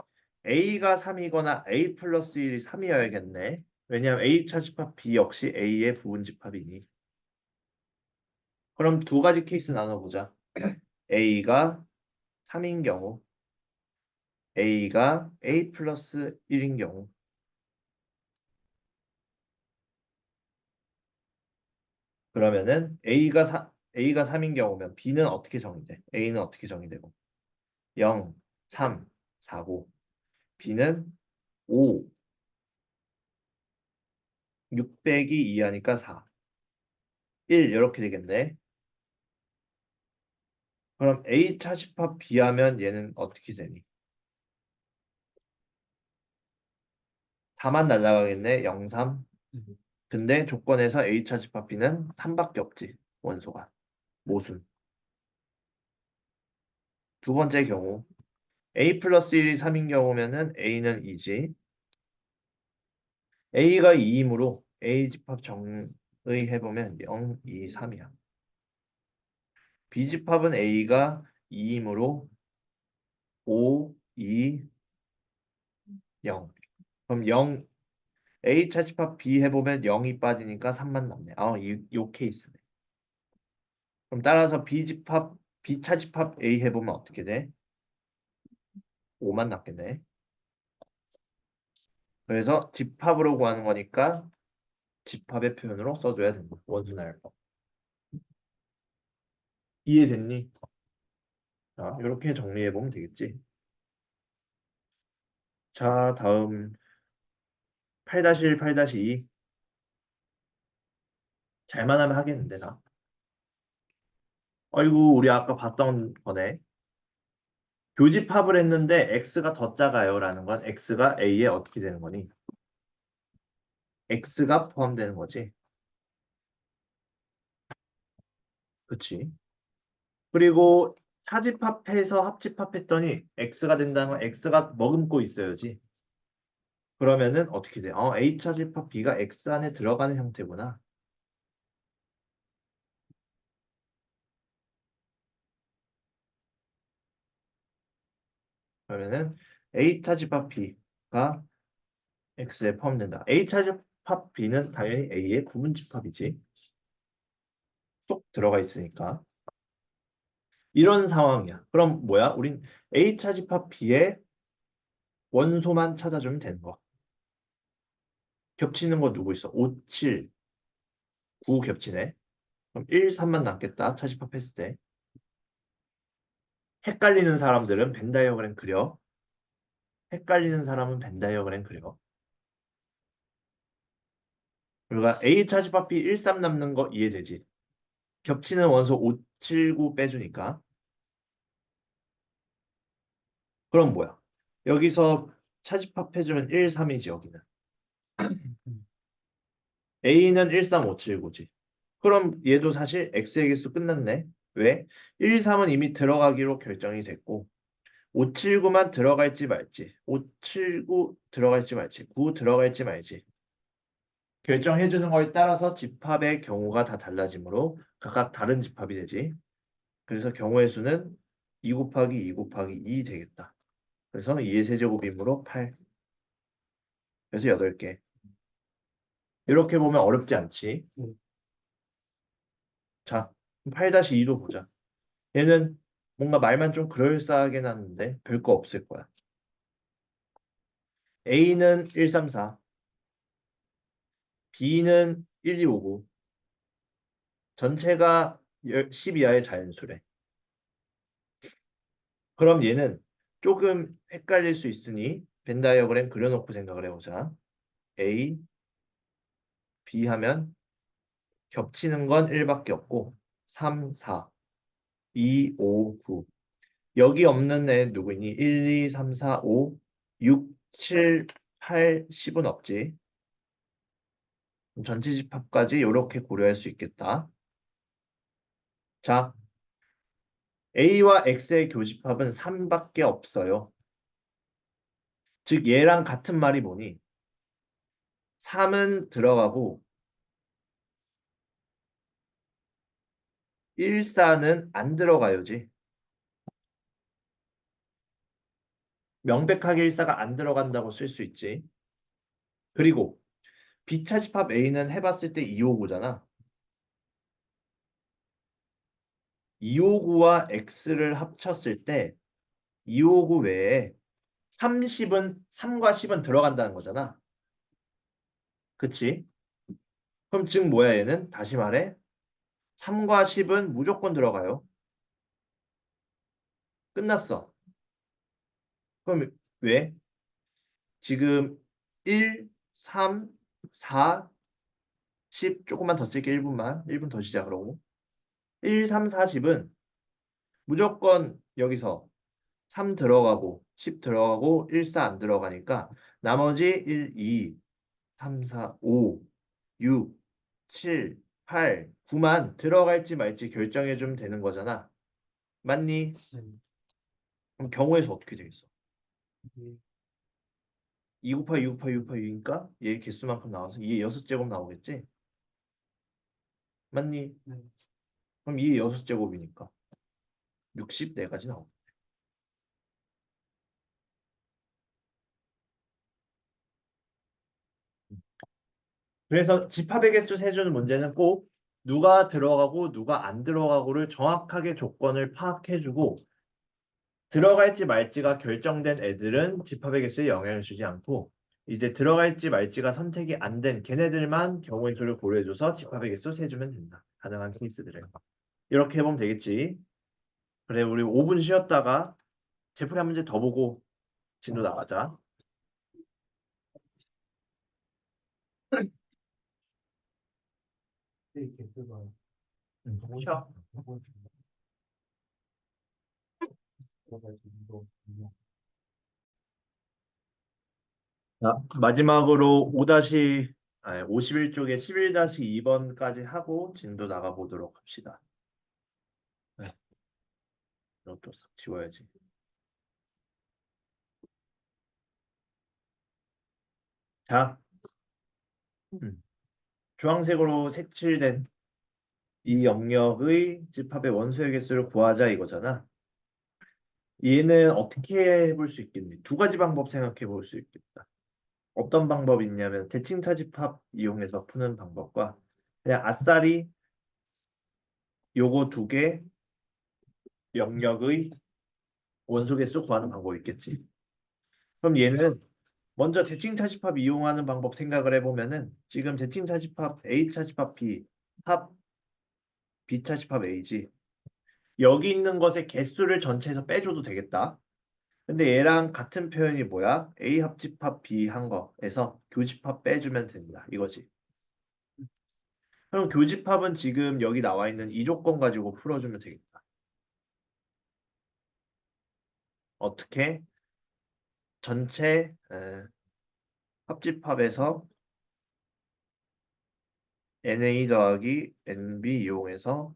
A가 3이거나 A 플러스 1이 3이어야겠네. 왜냐하면 A 차집합 B 역시 A의 부분집합이니. 그럼 두 가지 케이스 나눠보자. A가 3인 경우, A가 A 플러스 1인 경우. 그러면은 A가 3인 경우면 B는 어떻게 정의돼? A는 어떻게 정의되고? 0, 3, 4고 B는 5, 6 빼기 2 하니까 4, 1 이렇게 되겠네. 그럼 A 차집합 B 하면 얘는 어떻게 되니? 4만 날라가겠네. 0, 3. 근데 조건에서 A 차집합 B는 3밖에 없지. 원소가. 모순. 두 번째 경우 A 플러스 1이 3인 경우면은 A는 2지. A가 2이므로 A 집합 정의해보면 0, 2, 3이야. B 집합은 A가 2이므로 5, 2, 0. 그럼 0, A 차집합 B 해보면 0이 빠지니까 3만 남네. 요 케이스네. 그럼 따라서 B 차집합 A 해보면 어떻게 돼? 5만 남겠네. 그래서 집합으로 구하는 거니까 집합의 표현으로 써줘야 된다. 원순할법. 이해됐니? 자, 이렇게 정리해보면 되겠지. 자, 다음 8-1, 8-2. 잘만 하면 하겠는데, 나. 아이고, 우리 아까 봤던 거네. 교집합을 했는데 x가 더 작아요 라는 건 x가 a에 어떻게 되는 거니? x가 포함되는 거지. 그치? 그리고 차집합해서 합집합했더니 x가 된다는 건 x가 머금고 있어야지. 그러면은 어떻게 돼? a 차집합 b가 x 안에 들어가는 형태구나. 그러면은 a 차집합 b가 x에 포함된다. a 차집합 b는 당연히 a의 부분집합이지. 쏙 들어가 있으니까. 이런 상황이야. 그럼 뭐야? 우린 A 차집합 B의 원소만 찾아주면 되는 거. 겹치는 거 누구 있어? 5, 7, 9 겹치네. 그럼 1, 3만 남겠다. 차집합했을 때. 헷갈리는 사람들은 벤 다이어그램 그려. 헷갈리는 사람은 벤 다이어그램 그려. 그러니까 A 차집합 B 1, 3 남는 거 이해되지? 겹치는 원소 5, 7, 9 빼주니까. 그럼 뭐야? 여기서 차집합해주면 1, 3이지 여기는. A는 1, 3, 5, 7, 9지. 그럼 얘도 사실 x의 개수 끝났네. 왜? 1, 3은 이미 들어가기로 결정이 됐고 579만 들어갈지 말지 579 들어갈지 말지 9 들어갈지 말지 결정해주는 거에 따라서 집합의 경우가 다 달라지므로 각각 다른 집합이 되지. 그래서 경우의 수는 2 곱하기 2 곱하기 2 되겠다. 그래서 2의 세제곱이므로 8. 그래서 8개. 이렇게 보면 어렵지 않지. 자, 8-2도 보자. 얘는 뭔가 말만 좀 그럴싸하게 났는데 별거 없을 거야. A는 134, B는 1259, 전체가 10 이하의 자연수래. 그럼 얘는 조금 헷갈릴 수 있으니 벤 다이어그램 그려놓고 생각을 해보자. A, B 하면 겹치는 건 1밖에 없고 3, 4, 2, 5, 9. 여기 없는 애 누구니? 1, 2, 3, 4, 5, 6, 7, 8, 10은 없지. 그럼 전체 집합까지 이렇게 고려할 수 있겠다. 자, A와 X의 교집합은 3밖에 없어요. 즉 얘랑 같은 말이 뭐니? 3은 들어가고 1, 4는 안 들어가요지. 명백하게 1, 4가 안 들어간다고 쓸 수 있지. 그리고 B차집합 A는 해봤을 때 259잖아. 259와 X를 합쳤을 때 259 외에 3과 10은 들어간다는 거잖아. 그치? 그럼 즉 뭐야 얘는? 다시 말해 3과 10은 무조건 들어가요. 끝났어. 그럼 왜? 지금 1, 3, 4, 10 조금만 더 쓸게 1분만. 1분 더 쉬자 그러고. 1, 3, 4, 10은 무조건 여기서 3 들어가고 10 들어가고 1, 4 안 들어가니까 나머지 1, 2, 3, 4, 5, 6, 7, 8, 9만 들어갈지 말지 결정해 주면 되는 거잖아. 맞니? 네. 그럼 경우에서 어떻게 되겠어? 이게 2 곱하기 2 곱하기 2 곱하기 2니까 얘 개수만큼 나와서 2의 6제곱 나오겠지? 맞니? 네. 그럼 2의 6제곱이니까 64가지 나오고. 그래서 집합의 개수 세주는 문제는 꼭 누가 들어가고 누가 안 들어가고를 정확하게 조건을 파악해주고 들어갈지 말지가 결정된 애들은 집합의 개수에 영향을 주지 않고 이제 들어갈지 말지가 선택이 안 된 걔네들만 경우의 수를 고려해줘서 집합의 개수 세주면 된다. 가능한 케이스들을. 이렇게 해보면 되겠지. 그래, 우리 5분 쉬었다가 제풀이 한 문제 더 보고 진도 나가자. 개수가 쉬어. 들어가지고 자, 마지막으로 51쪽에 11-2번까지 하고 진도 나가보도록 합시다. 네, 이것도 싹 지워야지. 자, 주황색으로 색칠된 이 영역의 집합의 원소의 개수를 구하자 이거잖아. 얘는 어떻게 해볼 수 있겠니? 두 가지 방법 생각해 볼 수 있겠다. 어떤 방법이 있냐면 대칭차 집합 이용해서 푸는 방법과 그냥 아싸리 요거 두 개 영역의 원소 개수 구하는 방법이 있겠지. 그럼 얘는 먼저 대칭차집합 이용하는 방법 생각을 해보면은 지금 대칭차집합 A차집합 B, 합 B차집합 A지. 여기 있는 것의 개수를 전체에서 빼줘도 되겠다. 근데 얘랑 같은 표현이 뭐야? A 합집합 B 한 거에서 교집합 빼주면 된다. 이거지. 그럼 교집합은 지금 여기 나와 있는 이 조건 가지고 풀어주면 되겠다. 어떻게? 전체 합집합에서 NA 더하기 NB 이용해서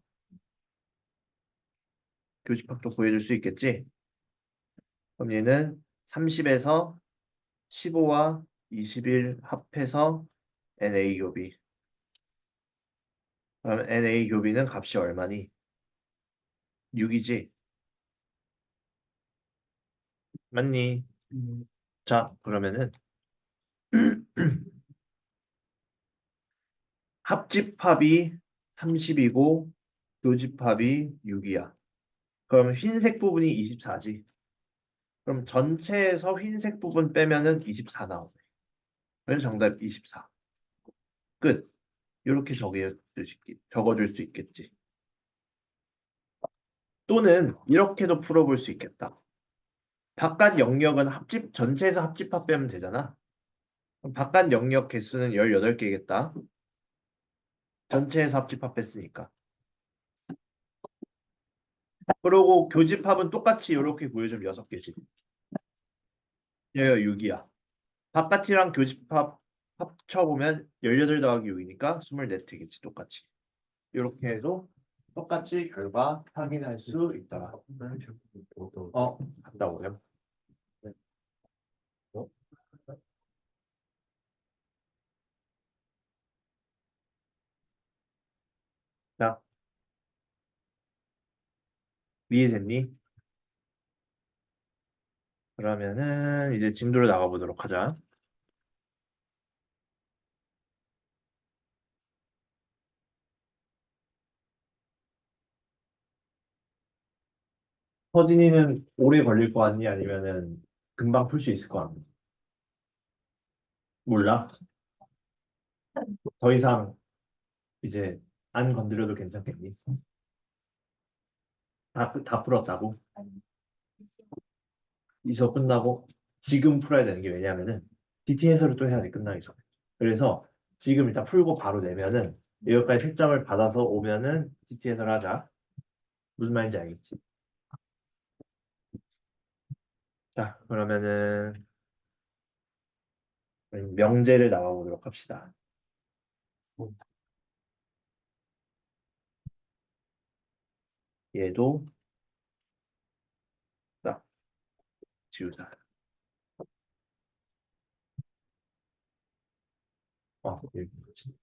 교집합도 구해줄 수 있겠지? 그럼 얘는 30에서 15와 21 합해서 NA 교비. 그럼 NA 교비는 값이 얼마니? 6이지? 맞니? 자, 그러면은 합집합이 30이고 교집합이 6이야. 그럼 흰색 부분이 24지. 그럼 전체에서 흰색 부분 빼면은 24 나오네. 그래서 정답 24. 끝. 이렇게 적어줄 수 있겠지. 또는 이렇게도 풀어볼 수 있겠다. 바깥 영역은 전체에서 합집합 빼면 되잖아. 그럼 바깥 영역 개수는 18개겠다. 전체에서 합집합했으니까. 그리고 교집합은 똑같이 이렇게 구해주면 6개지. 얘가 6이야. 바깥이랑 교집합 합쳐보면 18 더하기 6이니까 24개지 똑같이. 이렇게 해도 똑같이 결과 확인할 수 있더라. 간다고요? 어? 자, 이해됐니? 그러면은 이제 진도를 나가보도록 하자. 서진이는 오래 걸릴 것 같니? 아니면은 금방 풀 수 있을 것 같니? 몰라. 더 이상 이제 안 건드려도 괜찮겠니? 다 풀었다고? 이 수업 끝나고 지금 풀어야 되는 게 왜냐면은 DT 해설을 또 해야 돼 끝나기 전에. 그래서 지금 일단 풀고 바로 내면은 여기까지 채점을 받아서 오면은 DT 해설 하자. 무슨 말인지 알겠지? 자, 그러면은 명제를 나가보도록 합시다. 얘도 딱 지우자. 여기 뭐지?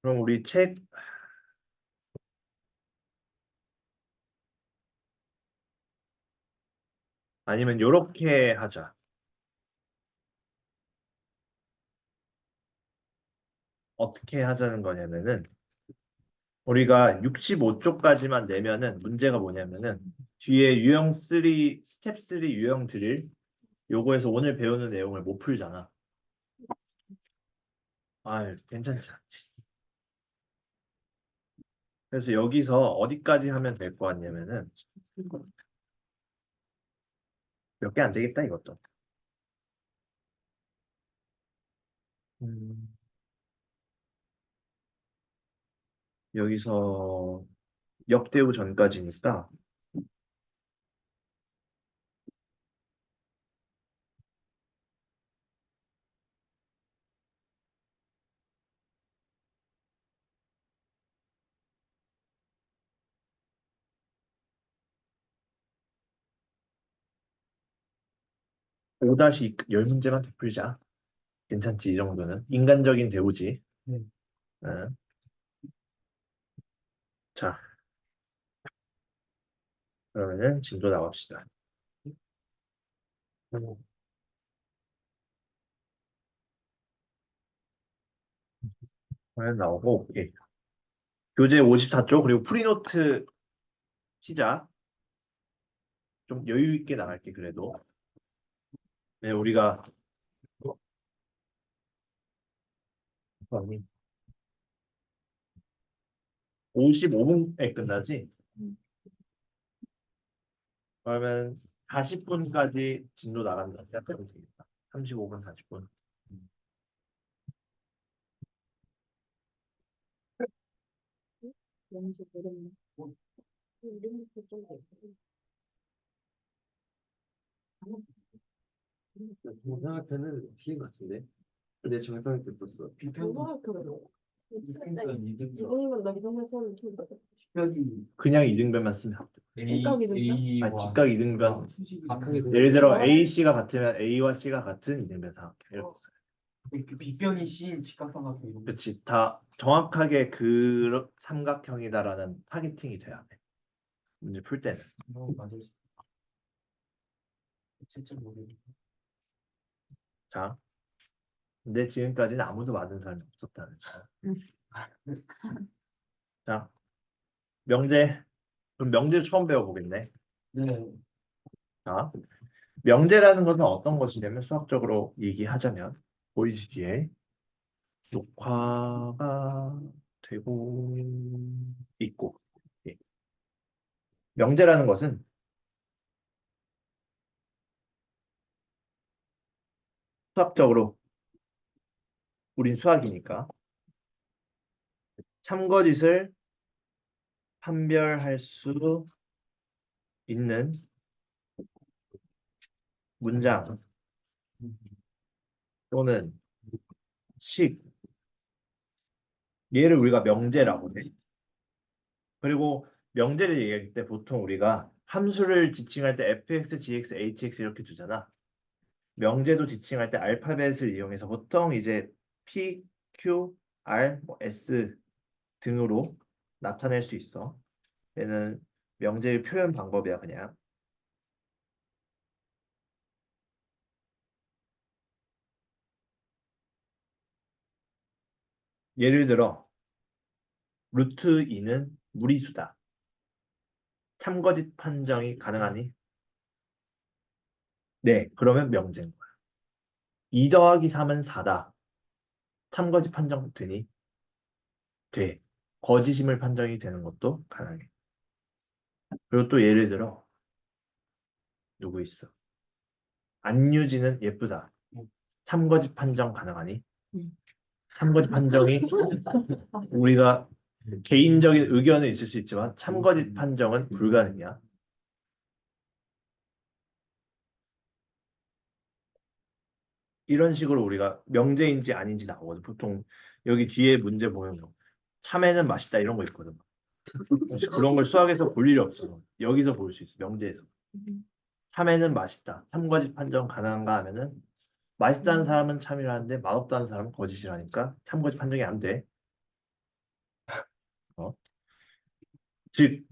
그럼 우리 책 아니면 요렇게 하자. 어떻게 하자는 거냐면은 우리가 65쪽까지만 내면은 문제가 뭐냐면은 뒤에 유형 3, 스텝 3 유형 드릴 요거에서 오늘 배우는 내용을 못 풀잖아. 괜찮지 않지. 그래서 여기서 어디까지 하면 될 것 같냐면은 몇 개 안 되겠다 이것도. 음, 여기서 역대우 전까지니까5 10문제만 더 풀자. 괜찮지 이 정도는. 인간적인 대우지. 네. 응. 자, 그러면은 진도 나갑시다. 과연 나오고, 오케이. 교재 54쪽, 그리고 프리노트 시작. 좀 여유 있게 나갈게, 그래도. 네, 우리가 55분에 끝나지? 그러면 40분까지 진도 나간다. 생각해도 되겠다. 35분, 40분. 뭔지 모르겠네. 이름부터 좀 정상학교는 T인 것 같은데. 근데 정상학교 썼어. 뭐가 그래요? 비평가는 이등 이거는 나 이런 거 처음 들어봐. 비평이 그냥 이등변만 쓰면 안 돼. A, 직각 이등변. 각하게 예를 들어 아. A, C가 같으면 A와 C가 같은 이등변 삼각형. 이렇게 써요. 그 비평이 C 직각삼각형 이런 거. 그치. 다 정확하게 그 삼각형이다라는 타겟팅이 돼야 돼. 문제 풀 때는. 맞을 수 있어. 진짜 모르겠어. 자, 근데 지금까지는 아무도 맞은 사람이 없었다는 거. 자, 명제. 그럼 명제 처음 배워보겠네. 네. 자, 명제라는 것은 어떤 것이냐면 수학적으로 얘기하자면 보이지 뒤에 녹화가 되고 있고 예. 명제라는 것은 수학적으로 우린 수학이니까 참거짓을 판별할 수 있는 문장 또는 식, 얘를 우리가 명제라고 해. 그리고 명제를 얘기할 때 보통 우리가 함수를 지칭할 때 fx, gx, hx 이렇게 두잖아. 명제도 지칭할 때 알파벳을 이용해서 보통 이제 p, q, r, 뭐 s 등으로 나타낼 수 있어. 얘는 명제의 표현 방법이야, 그냥. 예를 들어 루트 2는 무리수다. 참거짓 판정이 가능하니? 네, 그러면 명제인 거야. 2 더하기 3은 4다. 참거짓 판정 되니? 돼. 거짓임을 판정이 되는 것도 가능해. 그리고 또 예를 들어 누구 있어? 안유진은 예쁘다. 참거짓 판정 가능하니? 참거짓 판정이 우리가 개인적인 의견은 있을 수 있지만 참거짓 판정은 불가능이야. 이런 식으로 우리가 명제인지 아닌지 나오거든. 보통 여기 뒤에 문제 보면 뭐 참외는 맛있다 이런 거 있거든. 그런 걸 수학에서 볼 일이 없어. 여기서 볼 수 있어. 명제에서. 참외는 맛있다. 참거짓 판정 가능한가 하면은 맛있다는 사람은 참이라는데 맛없다는 사람은 거짓이라니까 참거짓 판정이 안 돼. 어? 즉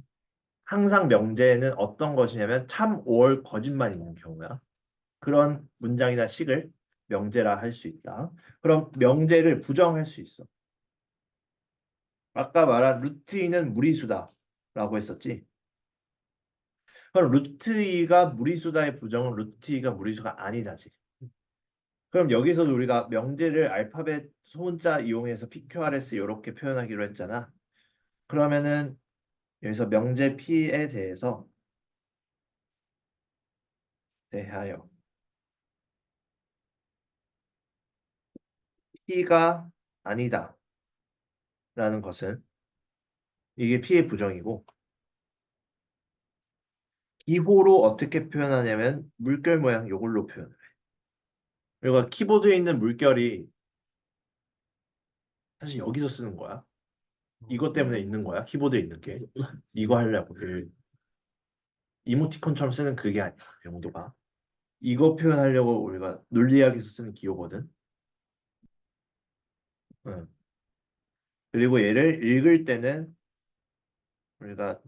항상 명제에는 어떤 것이냐면 참, 올, 거짓만 있는 경우야. 그런 문장이나 식을 명제라 할 수 있다. 그럼 명제를 부정할 수 있어. 아까 말한 루트 2는 무리수다라고 했었지. 그럼 루트 2가 무리수다의 부정은 루트 2가 무리수가 아니다지. 그럼 여기서도 우리가 명제를 알파벳 소문자 이용해서 PQRS 이렇게 표현하기로 했잖아. 그러면은 여기서 명제 P에 대하여 P가 아니다라는 것은 이게 P의 부정이고 기호로 어떻게 표현하냐면 물결 모양 이걸로 표현을 해. 그리고 키보드에 있는 물결이 사실 여기서 쓰는 거야. 이것 때문에 있는 거야. 키보드에 있는 게. 이거 하려고. 그 이모티콘처럼 쓰는 그게 아니야. 용도가. 이거 표현하려고 우리가 논리학에서 쓰는 기호거든. 응. 그리고 얘를 읽을 때는 우리가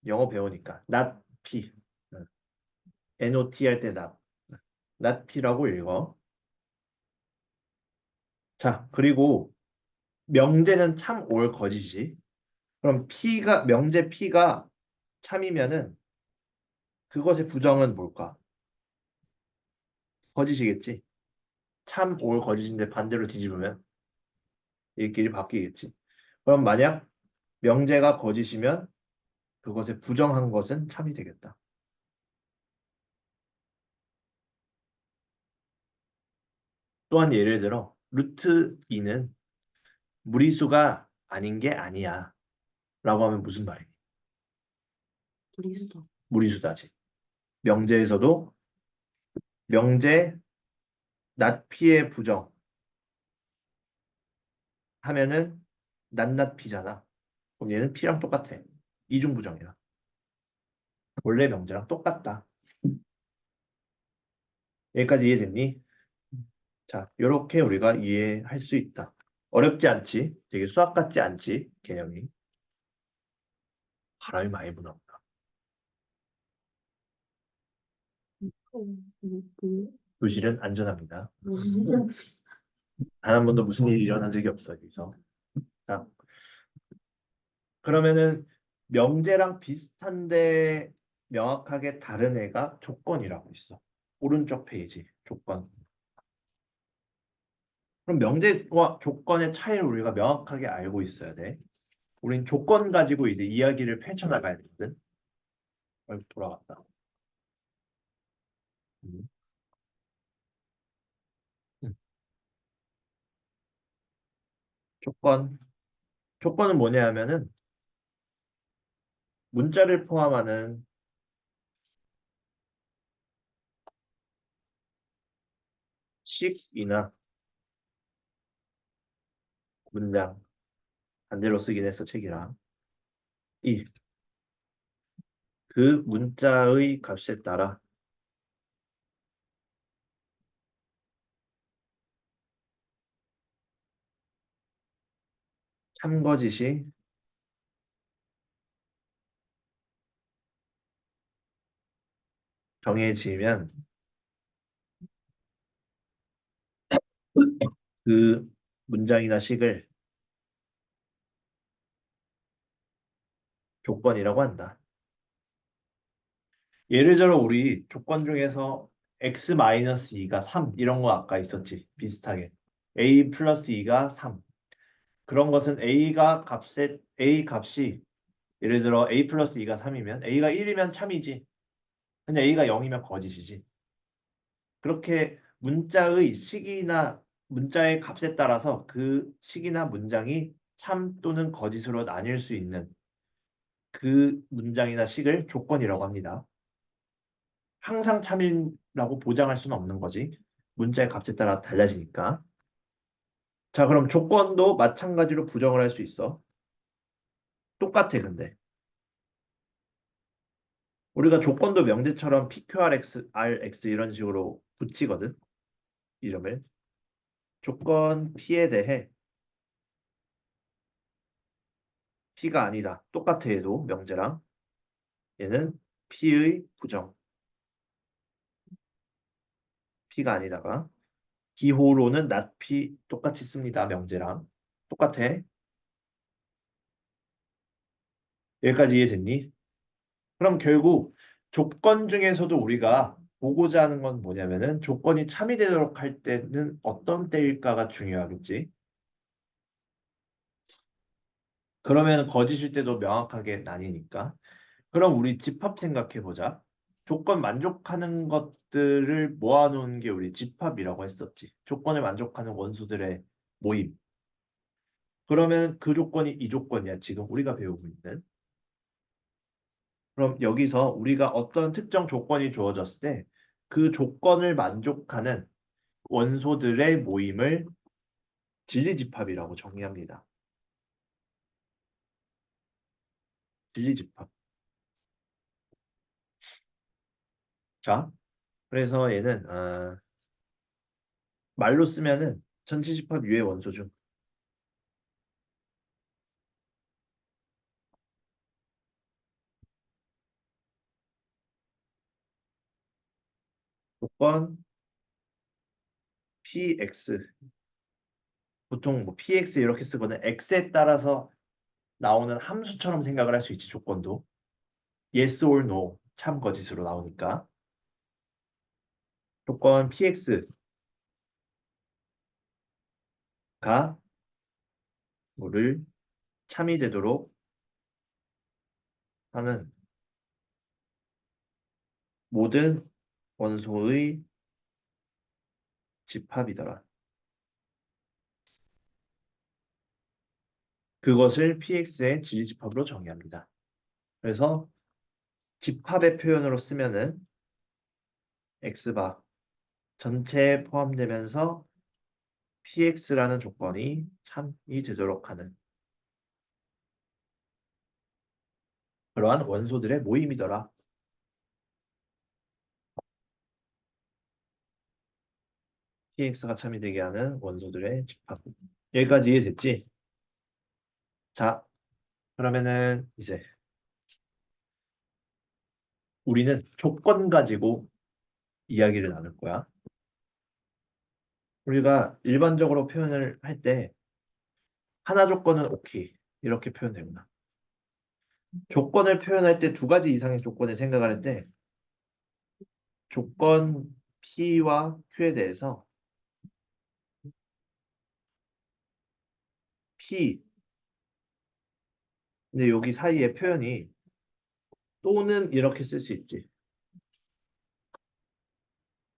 영어 배우니까 not p. 응. not 할 때 not p라고 읽어. 자, 그리고 명제는 참 올 거짓이지. 그럼 명제 p가 참이면은 그것의 부정은 뭘까? 거짓이겠지. 참 올 거짓인데 반대로 뒤집으면 이 길이 바뀌겠지. 그럼 만약 명제가 거짓이면 그것에 부정한 것은 참이 되겠다. 또한 예를 들어 루트 2는 무리수가 아닌 게 아니야 라고 하면 무슨 말이니? 무리수다. 무리수다지. 명제에서도 명제 낫피의 부정 하면은 낫낫피잖아. 그럼 얘는 피랑 똑같아. 이중부정이야. 원래 명제랑 똑같다. 여기까지 이해됐니? 자, 이렇게 우리가 이해할 수 있다. 어렵지 않지? 되게 수학 같지 않지? 개념이. 바람이 많이 부나 보다. 교실은 안전합니다. 단 한 번도 무슨 일이 일어난 적이 없어, 여기서. 자, 그러면은 명제랑 비슷한데 명확하게 다른 애가 조건이라고 있어. 오른쪽 페이지, 조건. 그럼 명제와 조건의 차이를 우리가 명확하게 알고 있어야 돼. 우린 조건 가지고 이제 이야기를 펼쳐나가야 되거든. 돌아갔다. 음. 조건. 조건은 뭐냐 하면은 문자를 포함하는 식이나 문장, 반대로 쓰긴 했어, 책이랑. 이, 그 문자의 값에 따라 참거짓이 정해지면 그 문장이나 식을 조건이라고 한다. 예를 들어 우리 조건 중에서 x-2가 3 이런 거 아까 있었지. 비슷하게. a 플러스 2가 3. 그런 것은 a 값이 예를 들어 a 플러스 2가 3이면 a가 1이면 참이지. 근데 a가 0이면 거짓이지. 그렇게 문자의 식이나 문자의 값에 따라서 그 식이나 문장이 참 또는 거짓으로 나뉠 수 있는 그 문장이나 식을 조건이라고 합니다. 항상 참이라고 보장할 수는 없는 거지. 문자의 값에 따라 달라지니까. 자, 그럼 조건도 마찬가지로 부정을 할 수 있어. 똑같아, 근데. 우리가 조건도 명제처럼 PQRX, RX 이런 식으로 붙이거든. 이름을. 조건 P에 대해 P가 아니다. 똑같아, 얘도 명제랑. 얘는 P의 부정. P가 아니다가. 기호로는 not P 똑같이 씁니다. 명제랑. 똑같아. 여기까지 이해됐니? 그럼 결국 조건 중에서도 우리가 보고자 하는 건 뭐냐면은 조건이 참이되도록 할 때는 어떤 때일까가 중요하겠지. 그러면 거짓일 때도 명확하게 나뉘니까. 그럼 우리 집합 생각해 보자. 조건 만족하는 것들을 모아놓은 게 우리 집합이라고 했었지. 조건을 만족하는 원소들의 모임. 그러면 그 조건이 이 조건이야. 지금 우리가 배우고 있는. 그럼 여기서 우리가 어떤 특정 조건이 주어졌을 때 그 조건을 만족하는 원소들의 모임을 진리집합이라고 정의합니다. 진리집합. 자, 그래서 얘는 말로 쓰면은 전치집합 유의 원소 중 조건 px 보통 뭐 px 이렇게 쓰거든. x에 따라서 나오는 함수처럼 생각을 할 수 있지. 조건도 yes or no 참 거짓으로 나오니까 조건 px가 뭐를 참이 되도록 하는 모든 원소의 집합이더라. 그것을 px의 지리집합으로 정의합니다. 그래서 집합의 표현으로 쓰면은 x바 전체에 포함되면서 px라는 조건이 참이 되도록 하는 그러한 원소들의 모임이더라. px가 참이 되게 하는 원소들의 집합. 여기까지 이해됐지? 자, 그러면은 이제 우리는 조건 가지고 이야기를 나눌 거야. 우리가 일반적으로 표현을 할 때 하나 조건은 오케이 이렇게 표현되구나. 조건을 표현할 때 두 가지 이상의 조건을 생각을 할 때 조건 P와 Q에 대해서 P 근데 여기 사이에 표현이 또는 이렇게 쓸 수 있지.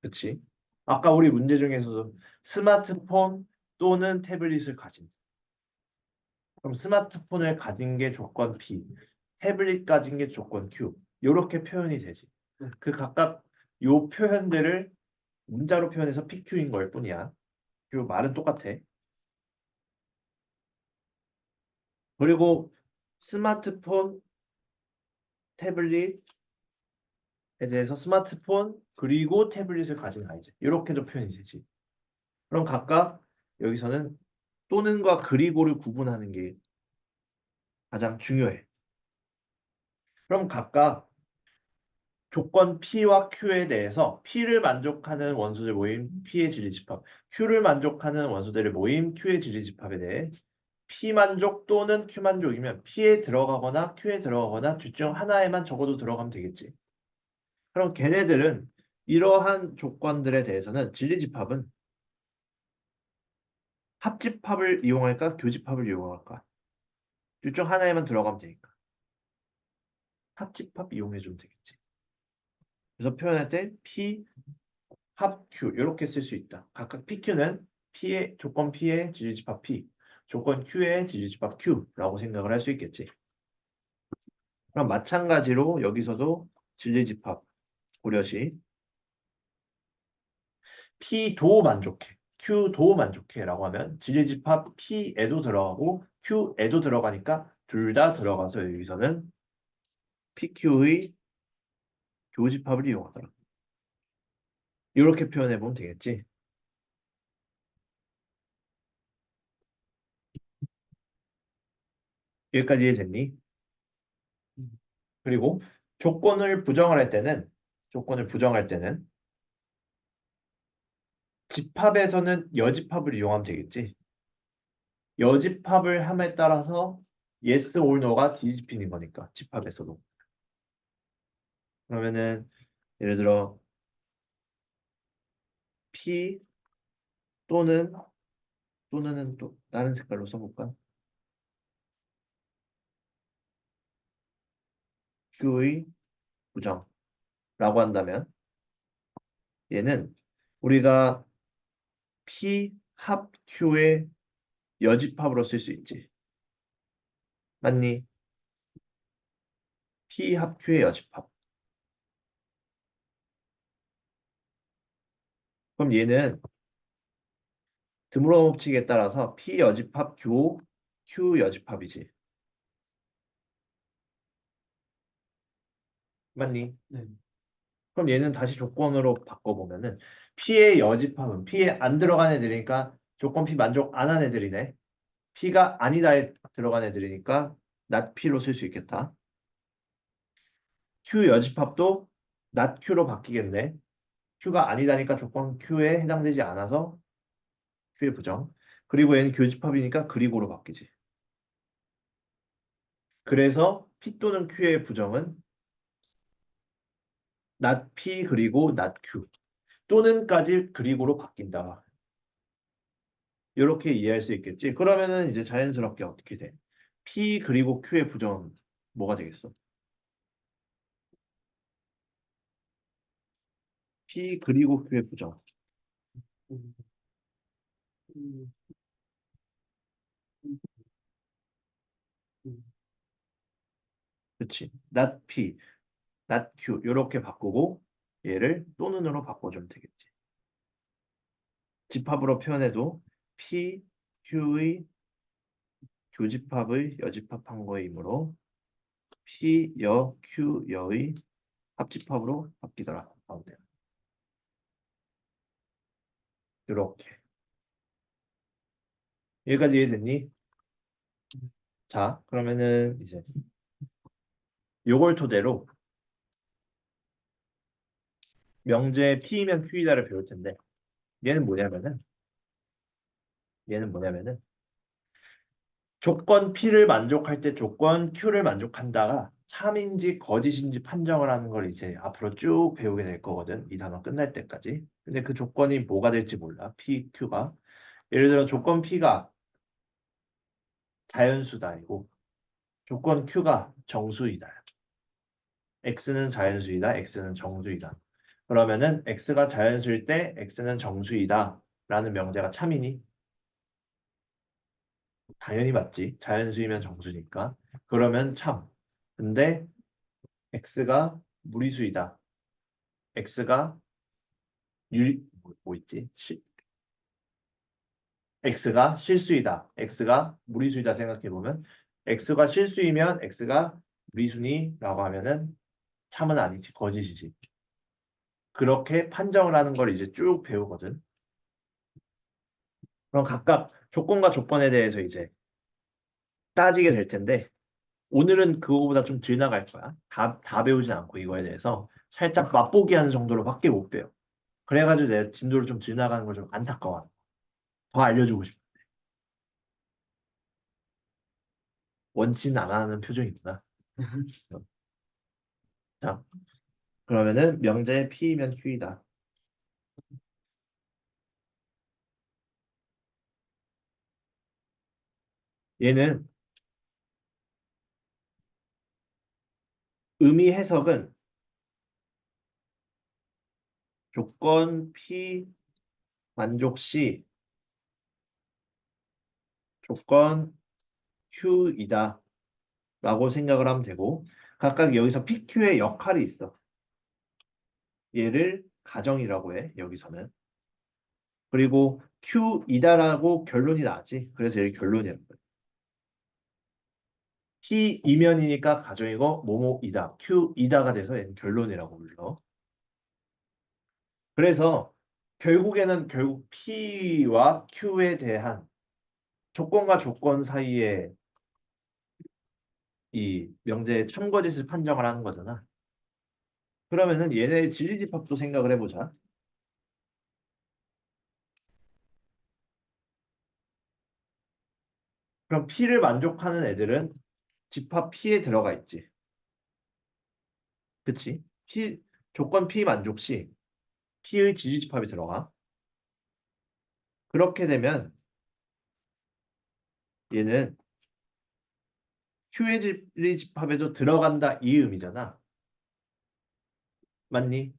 그치? 아까 우리 문제 중에서도 스마트폰 또는 태블릿을 가진. 그럼 스마트폰을 가진 게 조건 P, 태블릿 가진 게 조건 Q. 이렇게 표현이 되지. 그 각각 요 표현들을 문자로 표현해서 PQ인 걸 뿐이야. 그리고 말은 똑같아. 그리고 스마트폰, 태블릿에 대해서 스마트폰 그리고 태블릿을 가진 아이들. 이렇게도 표현이 되지. 그럼 각각 여기서는 또는과 그리고를 구분하는 게 가장 중요해. 그럼 각각 조건 P와 Q에 대해서 P를 만족하는 원소들 모임 P의 진리집합, Q를 만족하는 원소들의 모임 Q의 진리집합에 대해 P 만족 또는 Q 만족이면 P에 들어가거나 Q에 들어가거나 둘 중 하나에만 적어도 들어가면 되겠지. 그럼 걔네들은 이러한 조건들에 대해서는 진리집합은 합집합을 이용할까 교집합을 이용할까? 둘 중 하나에만 들어가면 되니까 합집합 이용해주면 되겠지. 그래서 표현할 때 P 합 Q 이렇게 쓸 수 있다. 각각 PQ는 P의 조건 P의 지리집합 P, 조건 Q의 지리집합 Q라고 생각을 할 수 있겠지. 그럼 마찬가지로 여기서도 진리집합 고려시 P도 만족해, Q도 만족해라고 하면 진리집합 P에도 들어가고 Q에도 들어가니까 둘 다 들어가서 여기서는 PQ의 교집합을 이용하더라. 이렇게 표현해 보면 되겠지. 여기까지 이해됐니? 그리고 조건을 부정할 때는 집합에서는 여집합을 이용하면 되겠지. 여집합을 함에 따라서 yes or no가 뒤집히는 거니까 집합에서도. 그러면은 예를 들어 P 또는 또는은 또 다른 색깔로 써볼까? Q의 부정라고 한다면 얘는 우리가 P 합 Q의 여집합으로 쓸 수 있지. 맞니? P 합 Q의 여집합. 그럼 얘는 드므로 법칙에 따라서 P 여집합 교 Q 여집합이지. 맞니? 네. 그럼 얘는 다시 조건으로 바꿔보면은 P의 여집합은 P에 안 들어간 애들이니까 조건 P 만족 안 한 애들이네. P가 아니다에 들어간 애들이니까 not P로 쓸 수 있겠다. Q 여집합도 not Q로 바뀌겠네. Q가 아니다니까 조건 Q에 해당되지 않아서 Q의 부정. 그리고 얘는 교집합이니까 그리고로 바뀌지. 그래서 P 또는 Q의 부정은 not P 그리고 not Q 또는까지 그리고로 바뀐다. 이렇게 이해할 수 있겠지. 그러면은 이제 자연스럽게 어떻게 돼? P 그리고 Q의 부정 뭐가 되겠어? P 그리고 Q의 부정. 음, 음, 음, 음. 그치? not P, not Q 이렇게 바꾸고 얘를 또는으로 바꿔주면 되겠지. 집합으로 표현해도 P, Q의 교집합의 여집합한 거이므로 P 여, Q 여의 합집합으로 바뀌더라. 가운데. 이렇게. 여기까지 이해됐니? 자, 그러면은 이제 요걸 토대로 명제 P이면 Q이다를 배울 텐데 얘는 뭐냐면은 얘는 뭐냐면은 조건 P를 만족할 때 조건 Q를 만족한다가 참인지 거짓인지 판정을 하는 걸 이제 앞으로 쭉 배우게 될 거거든. 이 단원 끝날 때까지. 근데 그 조건이 뭐가 될지 몰라. P, Q가. 예를 들어 조건 P가 자연수다이고 조건 Q가 정수이다. X는 자연수이다. X는 정수이다. 그러면은 X가 자연수일 때 X는 정수이다. 라는 명제가 참이니? 당연히 맞지. 자연수이면 정수니까. 그러면 참. 근데 x가 무리수이다. x가 뭐 있지? x가 실수이다. x가 무리수이다 생각해 보면 x가 실수이면 x가 무리수니라고 하면은 참은 아니지. 거짓이지. 그렇게 판정을 하는 걸 이제 쭉 배우거든. 그럼 각각 조건과 조건에 대해서 이제 따지게 될 텐데 오늘은 그거보다 좀 덜 나갈 거야. 다 배우진 않고 이거에 대해서 살짝 맛보기 하는 정도로밖에 못 배워. 그래가지고 내 진도를 좀 덜 나가는 걸 좀 안타까워. 더 알려주고 싶어. 원치는 안 하는 표정이구나. 자, 그러면은 명제의 P이면 Q이다. 얘는 의미 해석은 조건 P 만족 시 조건 Q이다 라고 생각을 하면 되고 각각 여기서 PQ의 역할이 있어. 얘를 가정이라고 해, 여기서는. 그리고 Q이다라고 결론이 나지. 그래서 여기 결론이라고 해. P 이면이니까 가정이고 뭐뭐이다. Q이다가 돼서 얘는 결론이라고 불러. 그래서 결국에는 결국 P와 Q에 대한 조건과 조건 사이에 이 명제의 참거짓을 판정을 하는 거잖아. 그러면은 얘네의 진리집합도 생각을 해보자. 그럼 P를 만족하는 애들은 집합 P에 들어가 있지. 그치? 조건 P 만족 시 P의 지지집합이 들어가. 그렇게 되면 얘는 Q의 지지집합에도 들어간다 이 의미잖아. 맞니?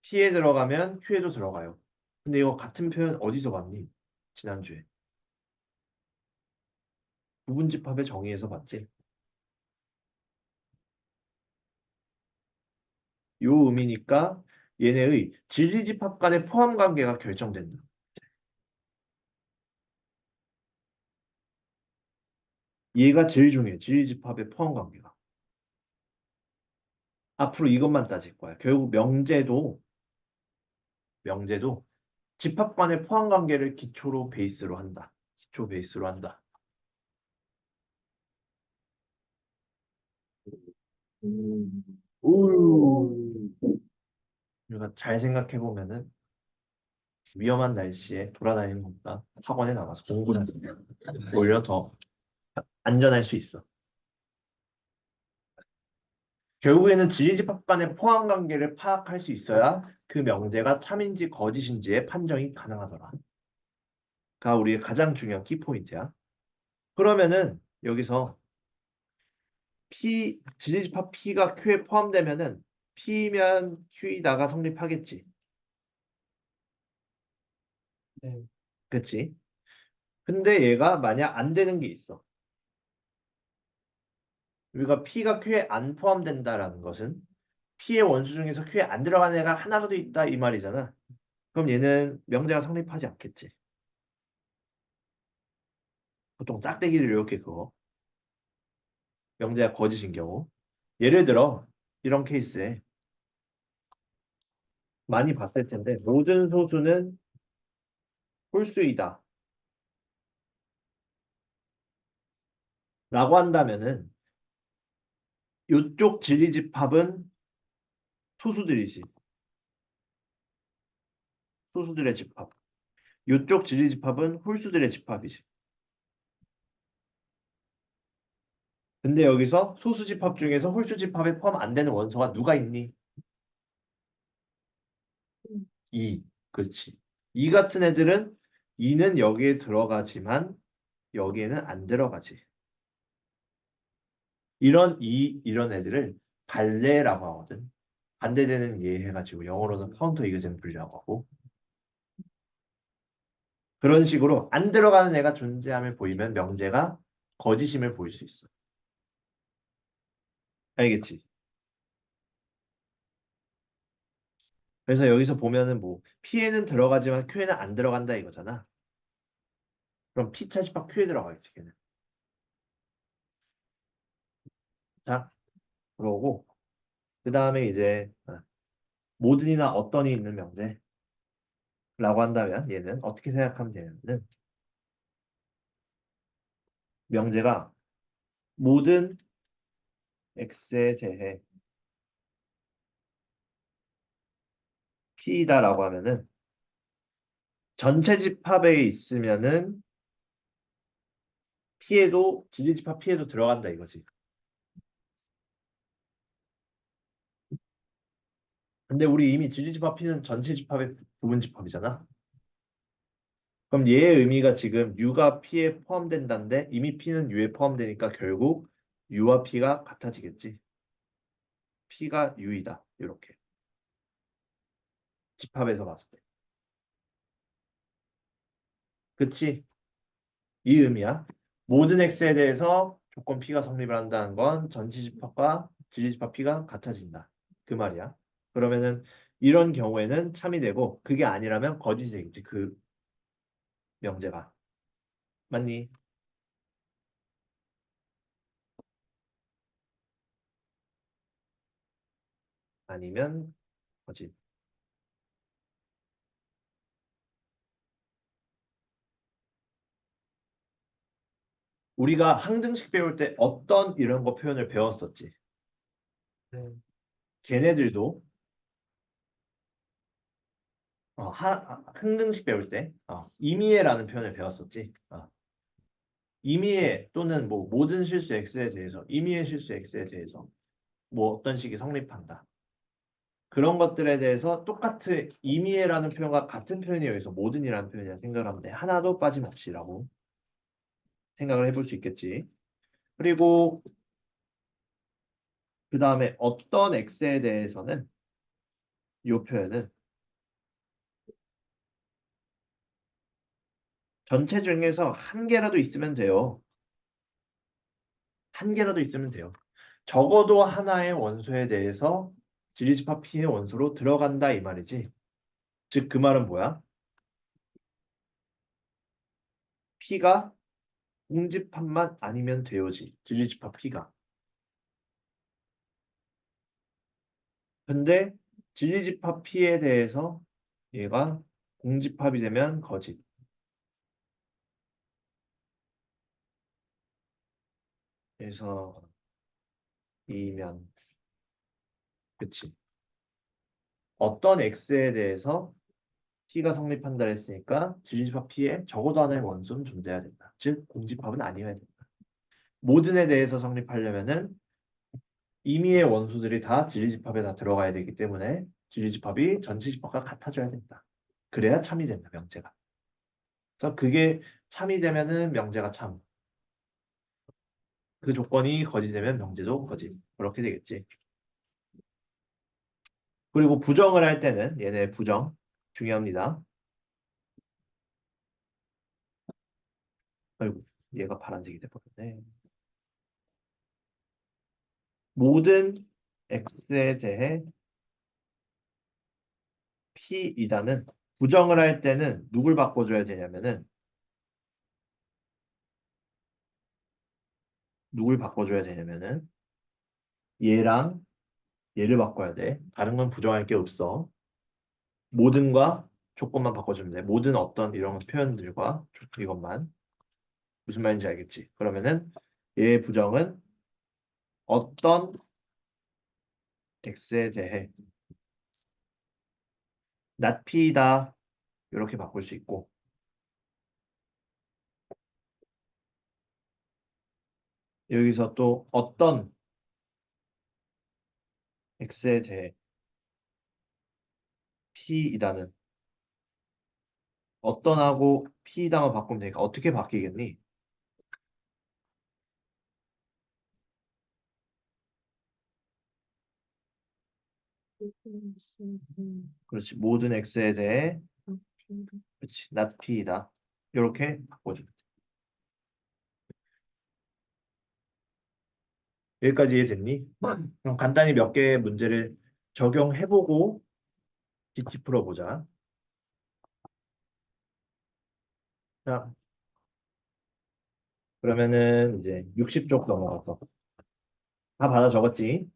P에 들어가면 Q에도 들어가요. 근데 이거 같은 표현 어디서 봤니? 지난주에. 부분집합의 정의에서 봤지. 요 의미니까 얘네의 진리집합 간의 포함 관계가 결정된다. 얘가 제일 중요해. 진리집합의 포함 관계가. 앞으로 이것만 따질 거야. 결국 명제도 집합 간의 포함 관계를 기초로 베이스로 한다. 기초 베이스로 한다. 음. 오. 우리가 잘 생각해 보면은 위험한 날씨에 돌아다니는 것보다 학원에 나가서 공부를 하는 게 오히려 더 안전할 수 있어. 결국에는 지리집합 간의 포함 관계를 파악할 수 있어야 그 명제가 참인지 거짓인지의 판정이 가능하더라. 가 우리의 가장 중요한 키포인트야. 그러면은 여기서 지리집합 P가 Q에 포함되면은 P면 Q이다가 성립하겠지. 네. 그치? 근데 얘가 만약 안 되는 게 있어. 우리가 P가 Q에 안 포함된다라는 것은 P의 원수 중에서 Q에 안 들어가는 애가 하나라도 있다 이 말이잖아. 그럼 얘는 명제가 성립하지 않겠지. 보통 짝대기를 이렇게 그어. 명제가 거짓인 경우. 예를 들어 이런 케이스에 많이 봤을 텐데 모든 소수는 홀수이다 라고 한다면은 이쪽 진리집합은 소수들이지. 소수들의 집합. 이쪽 진리집합은 홀수들의 집합이지. 근데 여기서 소수집합 중에서 홀수집합에 포함 안 되는 원소가 누가 있니? 음. 2. 그렇지. 2 같은 애들은 2는 여기에 들어가지만 여기에는 안 들어가지. 이런 애들을 반례라고 하거든. 반대되는 예 해가지고 영어로는 카운터 이그젬플이라고 하고 그런 식으로 안 들어가는 애가 존재함을 보이면 명제가 거짓임을 보일 수 있어. 알겠지? 그래서 여기서 보면은 뭐 P에는 들어가지만 Q에는 안 들어간다 이거잖아. 그럼 P 차집합 Q에 들어가겠지, 걔는. 자, 그러고 그 다음에 이제 모든이나 어떤이 있는 명제라고 한다면 얘는 어떻게 생각하면 되냐면은 명제가 모든 x에 대해 p다라고 하면은 전체 집합에 있으면은 p에도 진리 집합 p에도 들어간다 이거지. 근데 우리 이미 진리 집합 p는 전체 집합의 부분 집합이잖아. 그럼 얘의 의미가 지금 u가 p에 포함된다는데 이미 p는 u에 포함되니까 결국 u와 p가 같아지겠지. p가 u이다. 이렇게 집합에서 봤을 때. 그치? 이 의미야. 모든 x에 대해서 조건 p가 성립을 한다는 건 전체 집합과 진리 집합 p가 같아진다. 그 말이야. 그러면은 이런 경우에는 참이 되고 그게 아니라면 거짓이 되겠지. 그 명제가. 맞니? 아니면 거짓. 우리가 항등식 배울 때 어떤 이런 거 표현을 배웠었지. 네. 걔네들도 항등식 배울 때 임의해라는 표현을 배웠었지. 임의해 또는 뭐 모든 실수 x에 대해서 임의의 실수 x에 대해서 뭐 어떤 식이 성립한다. 그런 것들에 대해서 똑같은 임의해라는 표현과 같은 표현이 여기서 모든이라는 표현이라 생각을 하면 돼. 하나도 빠짐없이라고 생각을 해볼 수 있겠지. 그리고 그 다음에 어떤 x에 대해서는 이 표현은 전체 중에서 한 개라도 있으면 돼요. 한 개라도 있으면 돼요. 적어도 하나의 원소에 대해서 지리집합 P의 원소로 들어간다 이 말이지. 즉 그 말은 뭐야? P가 공집합만 아니면 돼요지. 진리집합 P가. 근데 진리집합 P에 대해서 얘가 공집합이 되면 거짓. 그래서 이면 그치. 어떤 X에 대해서 P가 성립한다 했으니까 진리집합 P에 적어도 하나의 원소는 존재해야 된다. 즉 공집합은 아니어야 된다. 모든에 대해서 성립하려면은 임의의 원소들이 다 진리집합에 다 들어가야 되기 때문에 진리집합이 전체 집합과 같아져야 된다. 그래야 참이 된다, 명제가. 그래서 그게 참이 되면은 명제가 참. 그 조건이 거짓되면 명제도 거짓. 그렇게 되겠지. 그리고 부정을 할 때는 얘네 부정 중요합니다. 아이고, 얘가 파란색이 돼버렸네. 모든 x에 대해 p이다는 부정을 할 때는 누굴 바꿔줘야 되냐면은 얘랑 얘를 바꿔야 돼. 다른 건 부정할 게 없어. 모든과 조건만 바꿔주면 돼. 모든 어떤 이런 표현들과 이것만. 무슨 말인지 알겠지? 그러면은 얘의 부정은 어떤 x에 대해 not p다 이렇게 바꿀 수 있고 여기서 또 어떤 x에 대해 p이다는 어떤하고 p다만 바꾸면 되니까 어떻게 바뀌겠니? 그렇지. 모든 x에 대해 그렇지. not p이다. 이렇게 바꿔줘. 여기까지 이해됐니? 그럼 간단히 몇 개의 문제를 적용해보고 같이 풀어보자. 자, 그러면은 이제 60쪽 넘어가서 다 받아 적었지?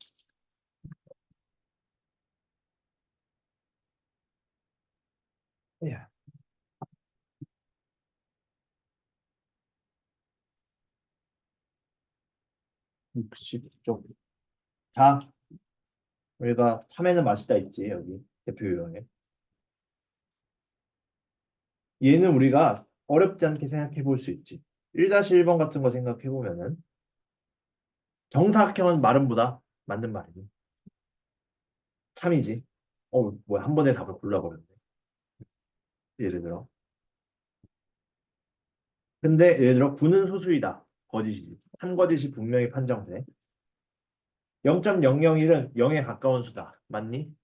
야, 60쪽. 자, 우리가 참외는 맛있다 있지, 여기 대표 요령에. 얘는 우리가 어렵지 않게 생각해 볼 수 있지. 1-1번 같은 거 생각해 보면은 정사각형은 마름보다 맞는 말이지. 참이지. 뭐야, 한 번에 답을 골라버렸네. 예를 들어. 근데 예를 들어 9는 소수이다. 거짓이지. 3거짓이 분명히 판정돼. 0.001은 0에 가까운 수다. 맞니?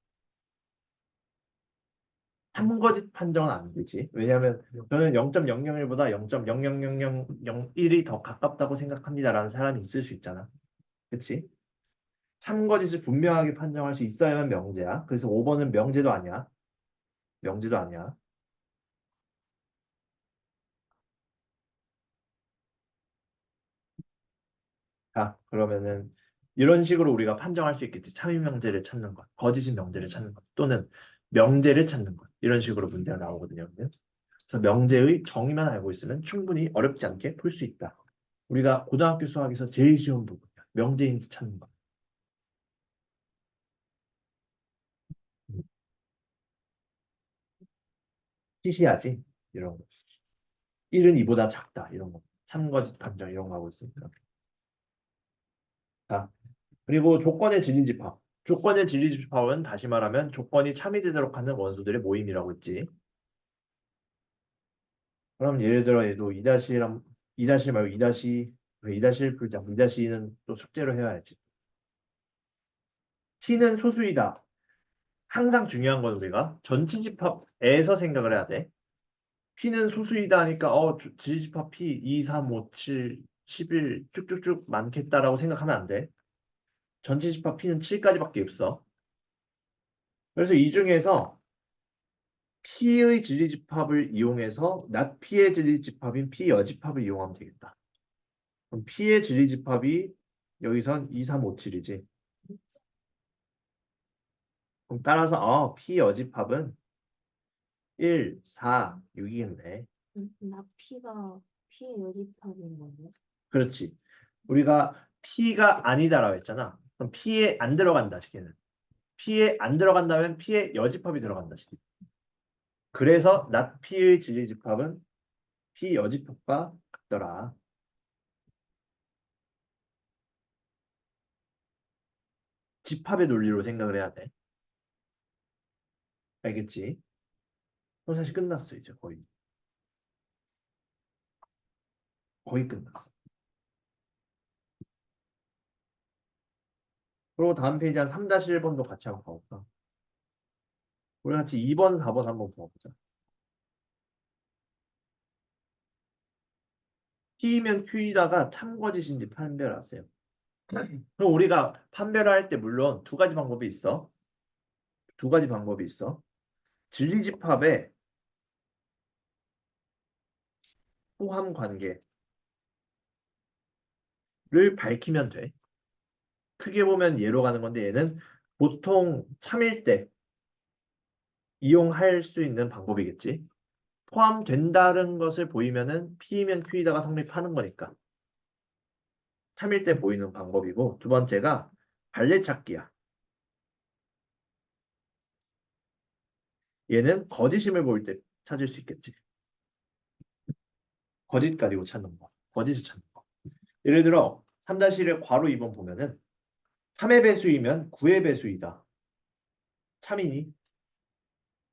3거짓 판정은 안 되지. 왜냐하면 저는 0.001보다 0.00001이 더 가깝다고 생각합니다라는 사람이 있을 수 있잖아. 그치? 3거짓을 분명하게 판정할 수 있어야만 명제야. 그래서 5번은 명제도 아니야. 명제도 아니야. 자, 그러면은 이런 식으로 우리가 판정할 수 있겠지. 참이 명제를 찾는 것, 거짓인 명제를 찾는 것, 또는 명제를 찾는 것. 이런 식으로 문제가 나오거든요. 그래서 명제의 정의만 알고 있으면 충분히 어렵지 않게 풀 수 있다. 우리가 고등학교 수학에서 제일 쉬운 부분이야. 명제인지 찾는 것. 시시하지? 이런 거. 1은 2보다 작다. 이런 거. 참거짓 판정 이런 거 하고 있으니까. 자, 그리고 조건의 진리집합. 조건의 진리집합은 다시 말하면 조건이 참이 되도록 하는 원소들의 모임이라고 했지. 그럼 예를 들어 얘도 2-1랑 2- 말고 2-1 풀자. 2-2는 또 숙제로 해야지. T는 소수이다. 항상 중요한 건 우리가 전치집합에서 생각을 해야 돼. P는 소수이다 하니까 지리집합 P 2, 3, 5, 7, 11 쭉쭉쭉 많겠다라고 생각하면 안 돼. 전치집합 P는 7까지밖에 없어. 그래서 이 중에서 P의 진리집합을 이용해서 not P의 진리집합인 P 여집합을 이용하면 되겠다. 그럼 P의 진리집합이 여기선 2, 3, 5, 7이지. 그럼 따라서 P 여집합은 1, 4, 6이겠네. 나 피의 여집합인 거네. 그렇지. 우리가 P가 아니다라고 했잖아. 그럼 P에 안 들어간다, 시계는. P에 안 들어간다면 P에 여집합이 들어간다, 시계. 그래서 not P의 진리집합은 P 여집합과 같더라. 집합의 논리로 생각을 해야 돼. 알겠지? 그럼 사실 끝났어, 이제 거의. 거의 끝났어. 그리고 다음 페이지 한 3-1번도 같이 한번 가볼까? 우리 같이 2번, 4번 한번 봐보자. P면 Q이다가 참거짓인지 판별하세요. 그럼 우리가 판별을 할 때 물론 두 가지 방법이 있어. 두 가지 방법이 있어. 진리집합의 호함 관계를 밝히면 돼. 크게 보면 얘로 가는 건데 얘는 보통 참일 때 이용할 수 있는 방법이겠지. 포함된다는 것을 보이면은 P면 Q이다가 성립하는 거니까. 참일 때 보이는 방법이고 두 번째가 발레찾기야. 얘는 거짓임을 보일 때 찾을 수 있겠지. 거짓 가지고 찾는 거. 거짓을 찾는 거. 예를 들어 3-1의 괄호 2번 보면은 3의 배수이면 9의 배수이다. 참이니?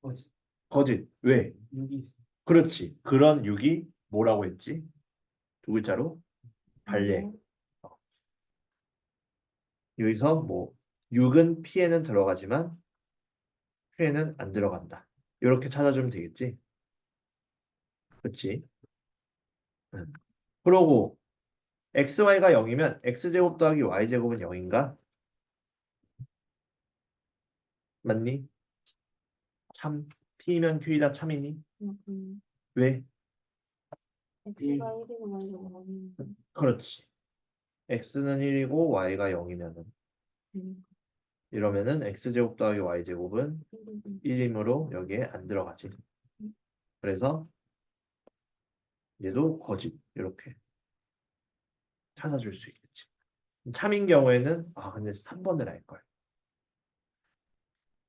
거짓. 거짓. 왜? 6이 있어. 그렇지. 그런 6이 뭐라고 했지? 두 글자로 발레. 여기서 뭐 6은 P에는 들어가지만 Q에는 안 들어간다. 이렇게 찾아주면 되겠지. 그렇지. 그러고 xy가 0이면 x제곱 더하기 y제곱은 0인가? 맞니? 참. p면 q이다 참이니? 왜? x가 1이고 y가 0이니까. 그렇지. x는 1이고 y가 0이면은 이러면은 x제곱 더하기 y제곱은 1이므로 여기에 안 들어가지. 그래서 얘도 거짓 이렇게 찾아줄 수 있겠지. 참인 경우에는 근데 3번을 할 걸.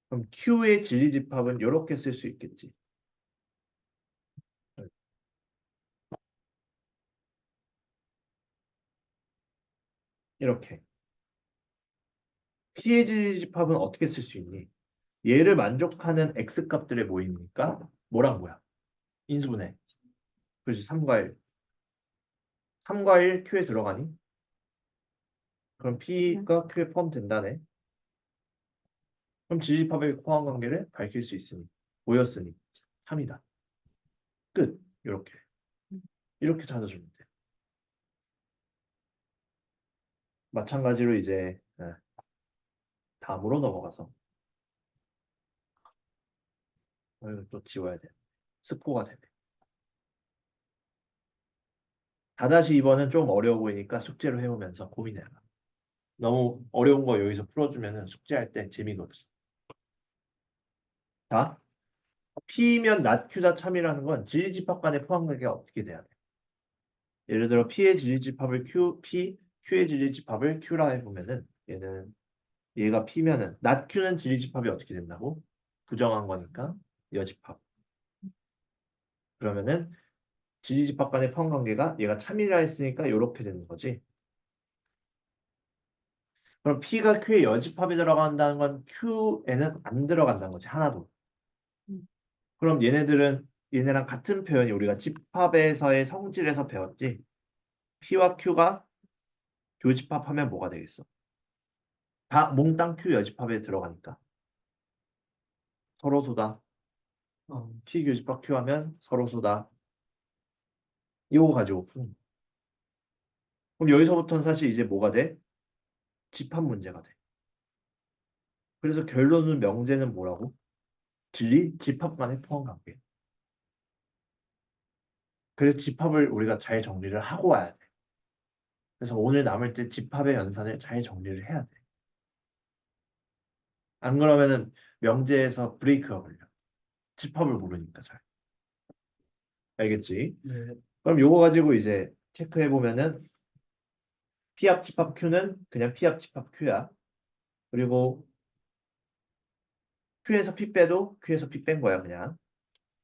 그럼 Q의 진리집합은 이렇게 쓸 수 있겠지. 이렇게. P의 진리집합은 어떻게 쓸 수 있니? 얘를 만족하는 X 값들의 모임이니까 뭐랑 뭐야? 인수분해. 그렇지. 3과 1. 3과 1 Q에 들어가니? 그럼 P가 Q에 포함된다네. 그럼 진리집합의 포함 관계를 밝힐 수 있으니. 보였으니. 3이다. 끝. 이렇게. 이렇게 찾아주면 돼. 마찬가지로 이제 다음으로 넘어가서 이거 또 지워야 돼. 스포가 되네. 4-2번은 좀 어려워 보이니까 숙제로 해오면서 고민해라. 너무 어려운 거 여기서 풀어주면 숙제할 때 재미가 없어. 자, P면 not Q다 참이라는 건 진리집합 간의 포함관계가 어떻게 돼야 돼? 예를 들어 P의 진리집합을 Q의 진리집합을 Q라 해보면은 얘가 P면은 not Q는 진리집합이 어떻게 된다고? 부정한 거니까 여집합. 그러면은 진리집합 간의 포함관계가 얘가 참이라 했으니까 이렇게 되는 거지. 그럼 P가 Q의 여집합에 들어간다는 건 Q에는 안 들어간다는 거지. 하나도. 그럼 얘네랑 같은 표현이 우리가 집합에서의 성질에서 배웠지. P와 Q가 교집합하면 뭐가 되겠어? 다 몽땅 Q 여집합에 들어가니까. 서로소다. P 교집합 Q 하면 서로소다. 이거 가지고 푼. 그럼 여기서부터는 사실 이제 뭐가 돼? 집합 문제가 돼. 그래서 결론은 명제는 뭐라고? 진리, 집합 간의 포함 관계. 그래서 집합을 우리가 잘 정리를 하고 와야 돼. 그래서 오늘 남을 때 집합의 연산을 잘 정리를 해야 돼. 안 그러면은 명제에서 브레이크가 걸려. 집합을 모르니까 잘. 알겠지? 네. 그럼 요거 가지고 이제 체크해 보면은 P합 집합 Q는 그냥 P합 집합 Q야. 그리고 Q에서 P 빼도 Q에서 P 뺀 거야 그냥.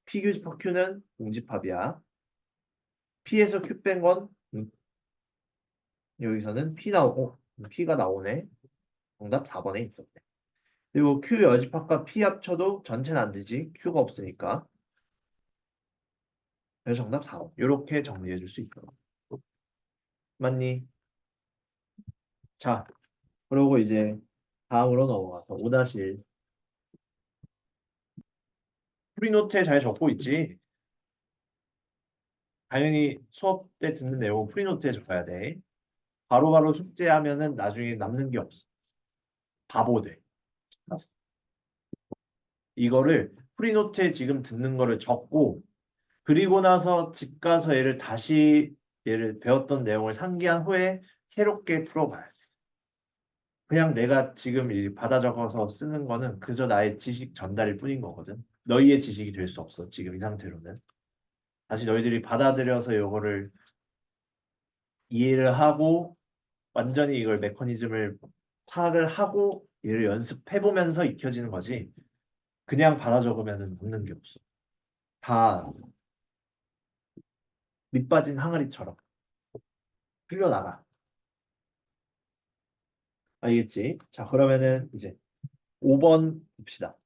P 교집합 Q는 공집합이야. P에서 Q 뺀 건 여기서는 P가 나오네. 정답 4번에 있었네. 그리고 Q 여집합과 P 합쳐도 전체는 안 되지. Q가 없으니까. 그래서 정답 4번. 이렇게 정리해 줄 수 있도록. 맞니? 자, 그러고 이제 다음으로 넘어가서 5-1. 프리노트에 잘 적고 있지? 당연히 수업 때 듣는 내용 프리노트에 적어야 돼. 바로바로 숙제하면은 나중에 남는 게 없어. 바보 돼. 이거를 프리노트에 지금 듣는 거를 적고 그리고 나서 집 가서 얘를 배웠던 내용을 상기한 후에 새롭게 풀어봐야 돼. 그냥 내가 지금 받아 적어서 쓰는 거는 그저 나의 지식 전달일 뿐인 거거든. 너희의 지식이 될 수 없어. 지금 이 상태로는. 다시 너희들이 받아들여서 이거를 이해를 하고 완전히 이걸 메커니즘을 파악을 하고 얘를 연습해 보면서 익혀지는 거지. 그냥 받아 적으면은 없는 게 없어. 다 밑빠진 항아리처럼 흘려나가. 알겠지? 자, 그러면은 이제 5번 봅시다.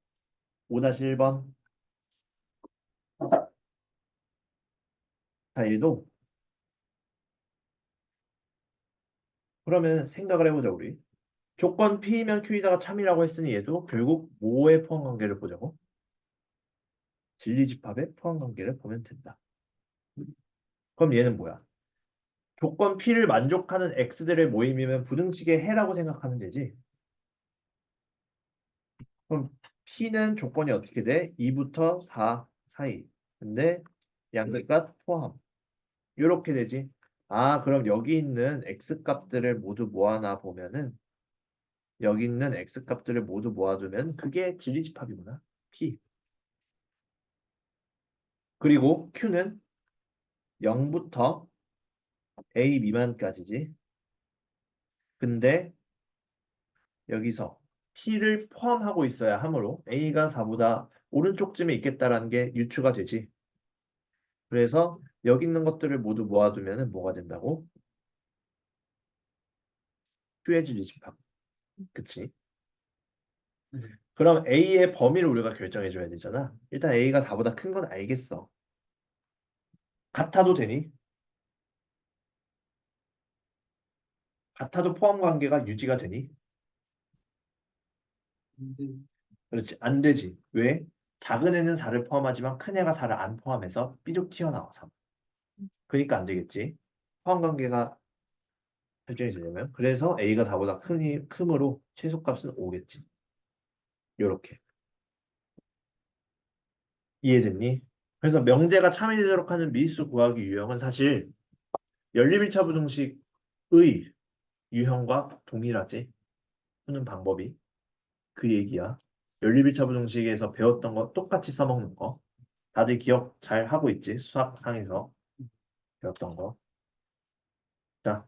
5-1번. 자, 얘도 그러면 생각을 해보자 우리. 조건 P면 Q이다가 참이라고 했으니 얘도 결국 뭐의 포함 관계를 보자고? 진리집합의 포함 관계를 보면 된다. 그럼 얘는 뭐야? 조건 P를 만족하는 X들의 모임이면 부등식의 해라고 생각하면 되지. 그럼 P는 조건이 어떻게 돼? 2부터 4 사이. 근데 양극값 포함. 이렇게 되지. 아, 그럼 여기 있는 X 값들을 모두 모아놔 보면은 여기 있는 X 값들을 모두 모아두면 그게 진리집합이구나. P. 그리고 Q는 0부터 A 미만까지지. 근데 여기서 P를 포함하고 있어야 하므로 A가 4보다 오른쪽쯤에 있겠다라는 게 유추가 되지. 그래서 여기 있는 것들을 모두 모아두면 뭐가 된다고? Q의 진리집합. 그치? 그럼 A의 범위를 우리가 결정해줘야 되잖아. 일단 A가 4보다 큰 건 알겠어. 같아도 되니? 같아도 포함 관계가 유지가 되니? 근데 그렇지. 안 되지. 왜? 작은 애는 4를 포함하지만 큰 애가 4를 안 포함해서 삐죽 튀어나와서. 그러니까 안 되겠지. 포함 관계가 설정이 되려면. 그래서 A가 4보다 크므로 최소값은 5겠지. 요렇게. 이해됐니? 그래서 명제가 참여되도록 하는 미지수 구하기 유형은 사실 연립일차 부등식의 유형과 동일하지. 푸는 방법이. 그 얘기야. 연립일차 부등식에서 배웠던 거 똑같이 써먹는 거. 다들 기억 잘 하고 있지? 수학상에서 배웠던 거. 자,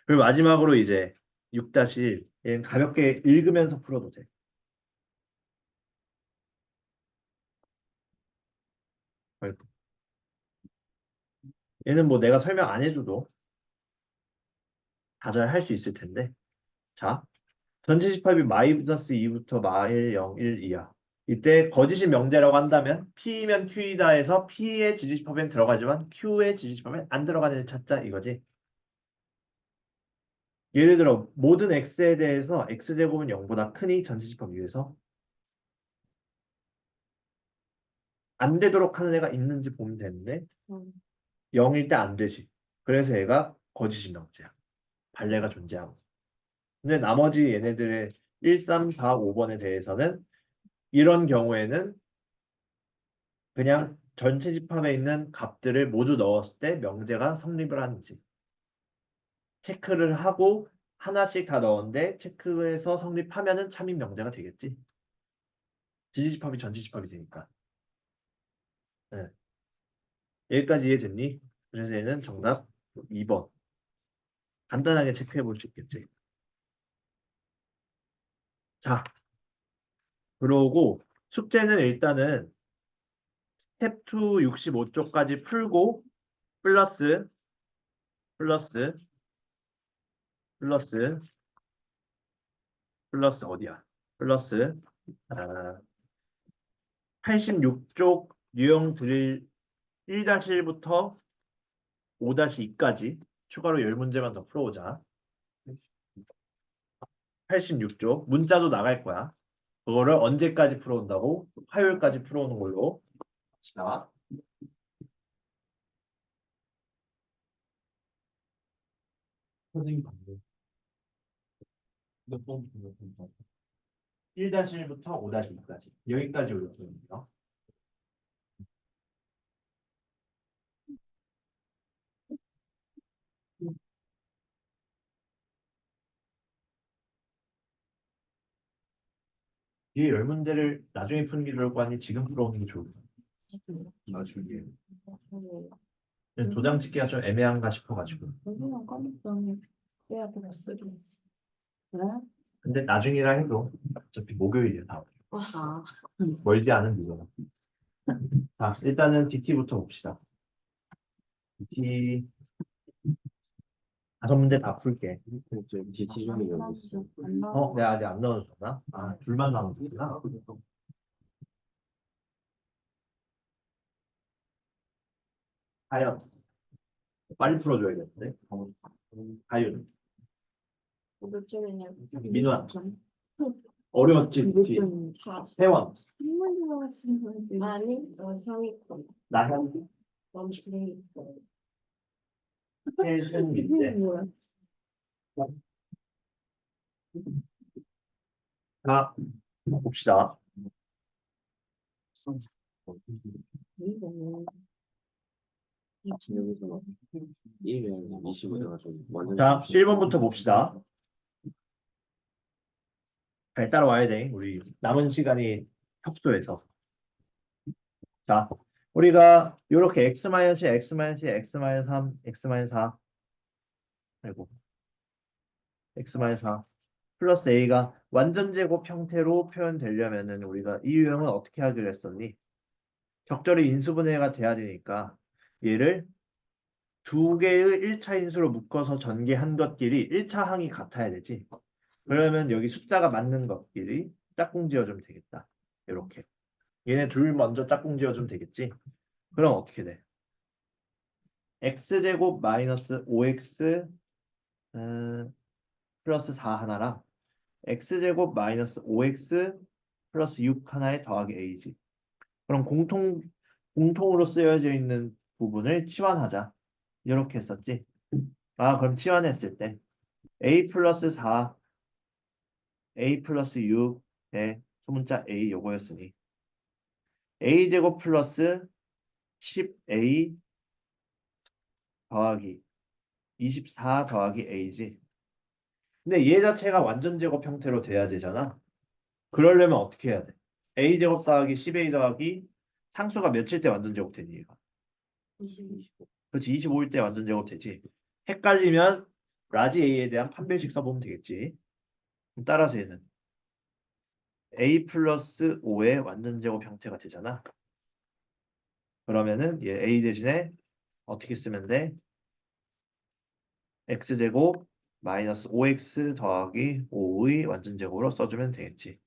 그리고 마지막으로 이제 6-1 얘는 가볍게 읽으면서 풀어도 돼. 아이고. 얘는 뭐 내가 설명 안 해줘도 다 잘 할 수 있을 텐데. 자, 전체 집합이 마이너스 2부터 마일 0, 1, 2야. 이때 거짓이 명제라고 한다면 P면 Q이다 해서 P의 지지집합엔 들어가지만 Q의 지지집합엔 안 들어가는 애 찾자 이거지. 예를 들어 모든 X에 대해서 X제곱은 0보다 크니 전체 집합 위에서 안 되도록 하는 애가 있는지 보면 되는데 음. 0일 때 안 되지. 그래서 얘가 거짓이 명제야. 발레가 존재하고. 근데 나머지 얘네들의 1, 3, 4, 5번에 대해서는 이런 경우에는 그냥 전체 집합에 있는 값들을 모두 넣었을 때 명제가 성립을 하는지 체크를 하고 하나씩 다 넣었는데 체크해서 성립하면은 참인 명제가 되겠지. 지지집합이 전체 집합이 되니까. 네. 여기까지 이해됐니? 그래서 얘는 정답 2번. 간단하게 체크해 볼 수 있겠지. 자, 그러고 숙제는 일단은 스텝 2 65쪽까지 풀고 플러스 플러스 플러스 플러스 어디야? 플러스 86쪽 유형 드릴 1-1부터 5-2까지 추가로 10문제만 더 풀어오자. 86쪽 문자도 나갈 거야. 그거를 언제까지 풀어온다고? 화요일까지 풀어오는 걸로. 자, 선생님 방금 몇번 불렀습니다. 1-1부터 5-2까지 여기까지 올렸습니다. 이 10문제를 나중에 푸는 게 좋을 거 아니 지금 풀어오는 게 좋을 거야. 나중에. 도장 찍기가 좀 애매한가 싶어가지고. 여기만 까먹으면 빼야 되고 쓰리지. 그래? 근데 나중이라 해도 어차피 목요일이야 다음. 아, 멀지 않은 미래다. 자, 일단은 DT부터 봅시다. DT 5문제 다 풀게. 저 지지점이 여기 있어. 내가 아직 안 넣어줬나? 아, 둘만 남았구나. 하연. 빨리 풀어줘야겠는데. 하윤. 몇 줄이냐? 민환. 어려웠지, DT. 세원. 아니, 상위권. 나현. 원숭이. 해준 문제. 뭐야? 자, 봅시다. 이거 여기서 1면 25 돼가지고 완전 자, 1번부터 봅시다. 잘 따라와야 돼. 우리 남은 시간이 협소해서. 자, 우리가 이렇게 x-1, x-2, x-3, x-4 아이고 x-4 플러스 a가 완전 제곱 형태로 표현되려면은 우리가 이 유형은 어떻게 하기로 했었니? 적절히 인수분해가 돼야 되니까 얘를 두 개의 1차 인수로 묶어서 전개한 것끼리 1차 항이 같아야 되지. 그러면 여기 숫자가 맞는 것끼리 짝꿍 지어주면 되겠다. 이렇게. 얘네 둘 먼저 짝꿍 지어주면 되겠지. 그럼 어떻게 돼? x제곱 마이너스 5x 플러스 4 하나랑 x제곱 마이너스 5x 플러스 6 하나에 더하기 a지. 그럼 공통으로 쓰여져 있는 부분을 치환하자. 이렇게 했었지. 아, 그럼 치환했을 때 a 플러스 4, a 플러스 6의 소문자 a 요거였으니 a제곱 플러스 10a 더하기 24 더하기 a지. 근데 얘 자체가 완전 제곱 형태로 돼야 되잖아. 그러려면 어떻게 해야 돼? a제곱 더하기 10a 더하기 상수가 몇일 때 완전 제곱 되니 얘가? 25. 그렇지, 25일 때 완전 제곱 되지. 헷갈리면 라지 a에 대한 판별식 써보면 되겠지. 그럼 따라서 얘는 a 플러스 5의 완전 제곱 형태가 되잖아. 그러면은 얘 a 대신에 어떻게 쓰면 돼? x제곱 마이너스 5x 더하기 5의 완전 제곱으로 써주면 되겠지.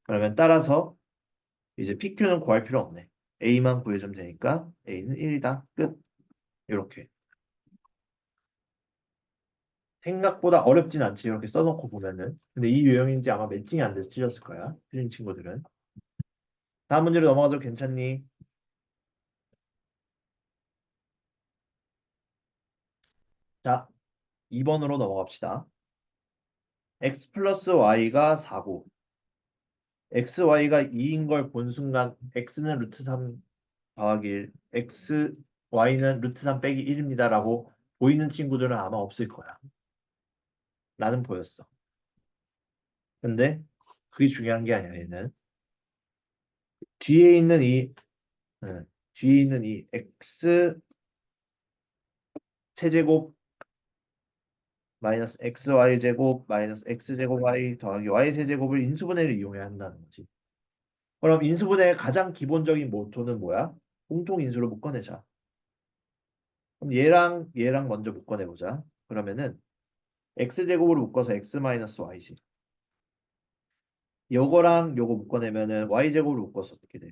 그러면 따라서 이제 PQ는 구할 필요 없네. A만 구해주면 되니까 A는 1이다. 끝. 이렇게. 생각보다 어렵진 않지. 이렇게 써놓고 보면은. 근데 이 유형인지 아마 매칭이 안 돼서 틀렸을 거야. 틀린 친구들은. 다음 문제로 넘어가도 괜찮니? 자, 2번으로 넘어갑시다. x 플러스 y가 4고 x, y가 2인 걸 본 순간 x는 루트 3 더하기 1, x, y는 루트 3 빼기 1입니다. 라고 보이는 친구들은 아마 없을 거야. 나는 보였어. 근데 그게 중요한 게 아니야, 얘는. 뒤에 있는 이, 뒤에 있는 이 x 세제곱 마이너스 xy 제곱 마이너스 x제곱 y 더하기 y 세제곱을 인수분해를 이용해야 한다는 거지. 그럼 인수분해의 가장 기본적인 모토는 뭐야? 공통인수로 묶어내자. 그럼 얘랑 먼저 묶어내보자. 그러면은 x제곱으로 묶어서 x 마이너스 y지. 요거랑 요거 묶어내면은 y제곱으로 묶어서 어떻게 돼?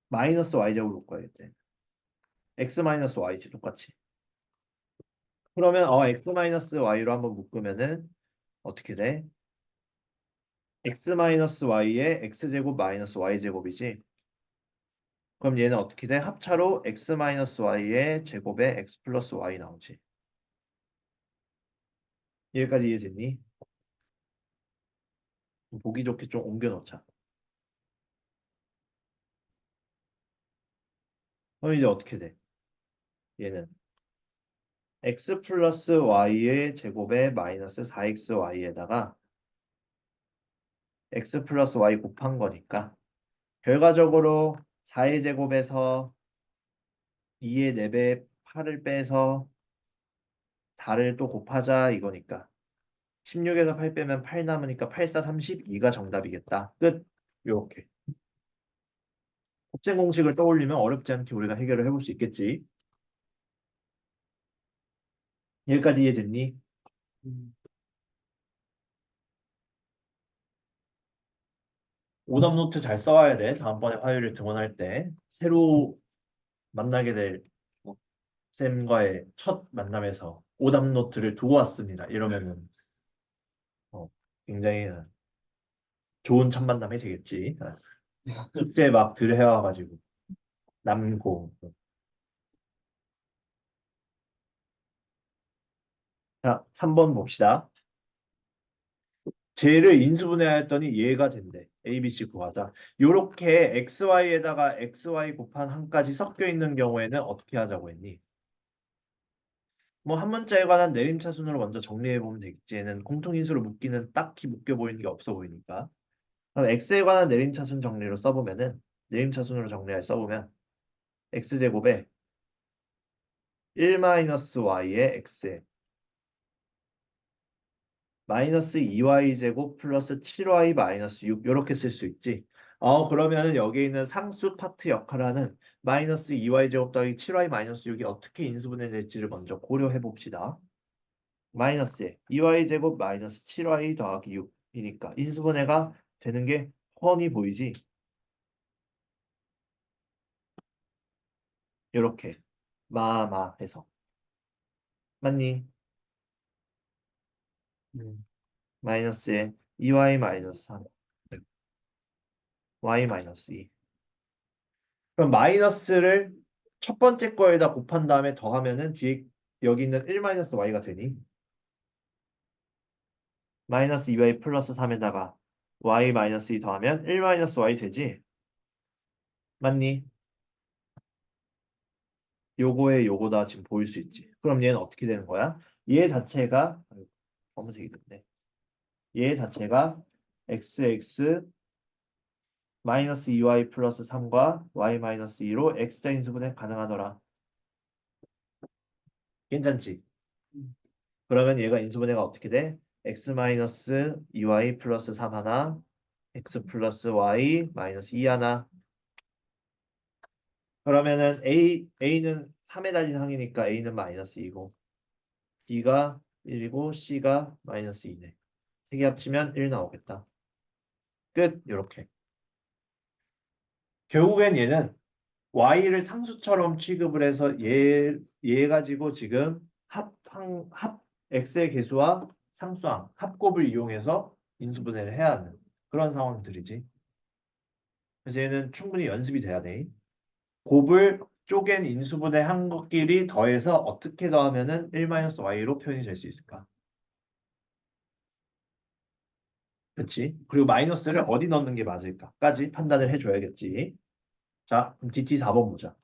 마이너스 y제곱으로 묶어야겠대. x 마이너스 y지 똑같이. 그러면 x 마이너스 y로 한번 묶으면은 어떻게 돼? x 마이너스 y의 x제곱 마이너스 y제곱이지. 그럼 얘는 어떻게 돼? 합차로 x 마이너스 y의 제곱에 x 플러스 y 나오지. 여기까지 이해됐니? 보기 좋게 좀 옮겨 놓자. 그럼 이제 어떻게 돼? 얘는 x 플러스 y의 제곱에 마이너스 4xy에다가 x 플러스 y 곱한 거니까 결과적으로 4의 제곱에서 2의 4배 8을 빼서 4를 또 곱하자 이거니까 16에서 8 빼면 8 남으니까 8, 4, 32가 정답이겠다. 끝. 요렇게. 곱셈 공식을 떠올리면 어렵지 않게 우리가 해결을 해볼 수 있겠지. 여기까지 이해됐니? 오답 노트 잘 써와야 돼. 다음번에 화요일에 등원할 때. 새로 만나게 될 쌤과의 첫 만남에서 오답 노트를 두고 왔습니다. 이러면은 굉장히 좋은 첫 만남이 되겠지. 숙제 막 들해와가지고 남고. 자, 3번 봅시다. 쟤를 인수분해했더니 얘가 된대. A, B, C 구하자. 요렇게 XY에다가 XY 곱한 한까지 섞여 있는 경우에는 어떻게 하자고 했니? 뭐 한 문자에 관한 내림차순으로 먼저 정리해 보면 되겠지. 얘는 공통인수로 묶기는 딱히 묶여 보이는 게 없어 보이니까. 그럼 x에 관한 내림차순 정리로 써보면은 내림차순으로 정리할 써보면 x제곱에 1-y의 x에 마이너스 2y제곱 플러스 7y 마이너스 6 이렇게 쓸 수 있지. 그러면은 여기 있는 상수 파트 역할하는 마이너스 2y제곱 더하기 7y 마이너스 6이 어떻게 인수분해될지를 먼저 고려해 봅시다. 마이너스에 2y제곱 마이너스 7y 더하기 6이니까 인수분해가 되는 게 훤히 보이지. 이렇게 마마해서 맞니? 마이너스에 2y 마이너스 3 y 마이너스 2 그럼 마이너스를 첫 번째 거에다 곱한 다음에 더하면은 뒤에 여기 있는 1 마이너스 y가 되니 마이너스 2y 플러스 3에다가 y 마이너스 2 더하면 1 마이너스 y 되지? 맞니? 요거에 요거다 지금 보일 수 있지. 그럼 얘는 어떻게 되는 거야? 얘 자체가 아이고, 검은색이 됐네. 얘 자체가 xx 마이너스 2y 플러스 3과 y 마이너스 2로 x자 인수분해 가능하더라. 괜찮지? 그러면 얘가 인수분해가 어떻게 돼? x 마이너스 2y 플러스 3 하나 x 플러스 y 마이너스 2 하나 그러면은 a는 3에 달린 항이니까 a는 마이너스 2고 b가 1이고 c가 마이너스 2네. 세 개 합치면 1 나오겠다. 끝. 이렇게. 결국엔 얘는 y를 상수처럼 취급을 해서 얘 가지고 지금 합 x의 개수와 상수항 합곱을 이용해서 인수분해를 해야 하는 그런 상황들이지. 그래서 얘는 충분히 연습이 돼야 돼. 곱을 쪼갠 인수분해 한 것끼리 더해서 어떻게 더하면은 1-y로 표현이 될 수 있을까? 그렇지? 그리고 마이너스를 어디 넣는 게 맞을까까지 판단을 해줘야겠지. 자, 그럼 DT 4번 보자.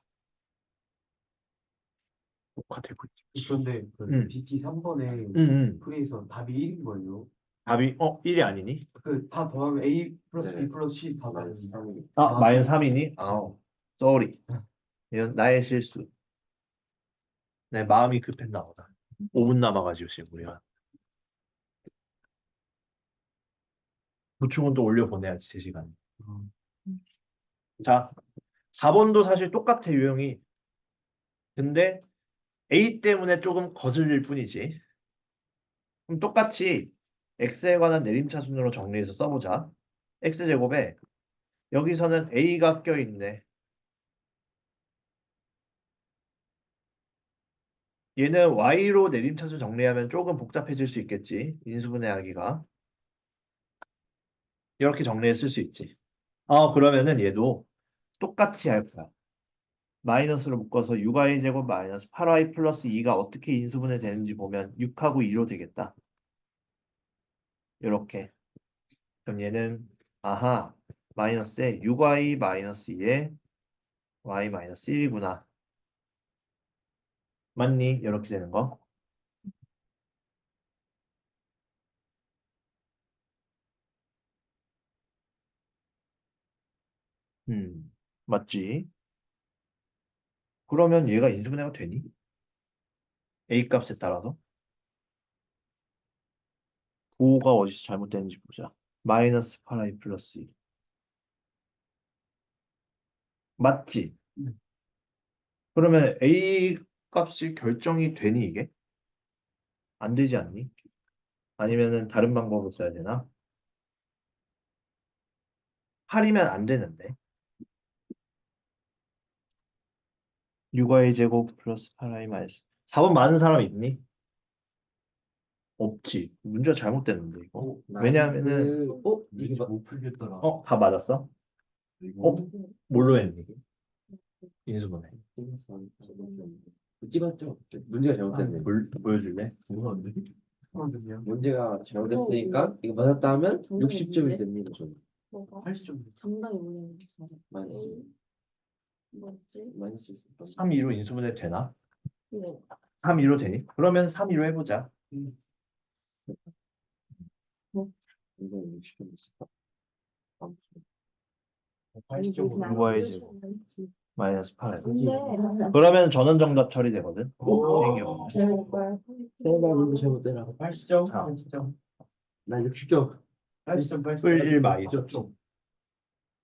녹화되고 있지. 그런데 그 응. DT 3번에 응. 풀이에서 답이 1인 거예요. 답이 1이 아니니? 그 다 더하면 A 플러스 네. B 플러스 C 다 마이너스 더하면 3이 아, 아, 마이너스 네. 3이니? sorry. 이건 나의 실수. 내 마음이 급했나 보다. 5분 남아가지고 지금 우리가. 보충은 또 올려보내야지, 제 시간에. 자, 4번도 사실 똑같아, 유형이. 근데 A 때문에 조금 거슬릴 뿐이지. 그럼 똑같이 x에 관한 내림차순으로 정리해서 써보자. x제곱에 여기서는 a가 껴있네. 얘는 y로 내림차순 정리하면 조금 복잡해질 수 있겠지. 인수분해하기가. 이렇게 정리했을 수 있지. 그러면은 얘도 똑같이 할 거야. 마이너스로 묶어서 6y 제곱 마이너스 8y 플러스 2가 어떻게 인수분해 되는지 보면 6하고 2로 되겠다. 이렇게. 그럼 얘는 아하 마이너스에 6y 마이너스 2에 y 마이너스 1이구나. 맞니? 이렇게 되는 거. 맞지? 그러면 얘가 인수분해가 되니? A 값에 따라서 9가 어디서 잘못되는지 보자. 마이너스 8i 플러스 2. 맞지? 네. 그러면 A 값이 결정이 되니 이게? 안 되지 않니? 아니면은 다른 방법을 써야 되나? 8이면 안 되는데. 6i 제곱 플러스 8i 마이너스 4번 많은 사람 있니? 없지. 문제가 잘못됐는데 이거. 왜냐하면은 이게 못 풀겠더라. 다 맞았어? 이거 뭘로 했니? 인수분해. 찍었죠? 문제가 잘못됐네. 보여줄래? 문제가 잘못됐으니까 이거 맞았다 하면 정답이 60점이 뭔데? 됩니다. 저는. 뭐가? 80점. 정답이 뭐냐고 잘해. 마이너스. 뭐지? 마이너스 60점. 3, 2로 인수분해 되나? 네. 3, 2로 되니? 그러면 3, 2로 해보자. 이거 60점 있어. 누가 해야지? 마이너스 8. 근데 그러면 전원 정답 처리되거든. 오. 생겨. 제발 제발 문제 잘못되라. 80점, 자. 80점, 나 60점. 80점, 80점. 뿔 1 마이너스.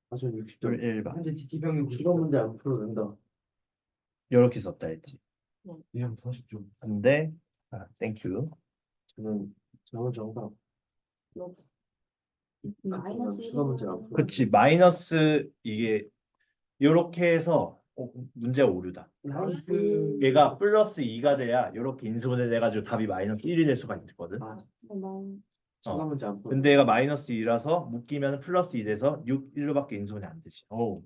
아, 저 60점. 뿔 1 마. 현재 DT병이 추가 문제 안 풀어도 된다. 이렇게 썼다 했지. 그냥 40점. 근데 땡큐. 저는 정답. 마이너스 추가 문제 안 풀어. 그치, 마이너스 이게 이렇게 해서 문제가 오류다. 나이스. 얘가 플러스 2가 돼야 이렇게 인수분해 돼가지고 답이 마이너스 1이 될 수가 있거든. 아, 난 추가 문제 안 풀어. 근데 얘가 마이너스 2라서 묶이면 플러스 2 돼서 6, 1로밖에 인수분해 안 되지. 오.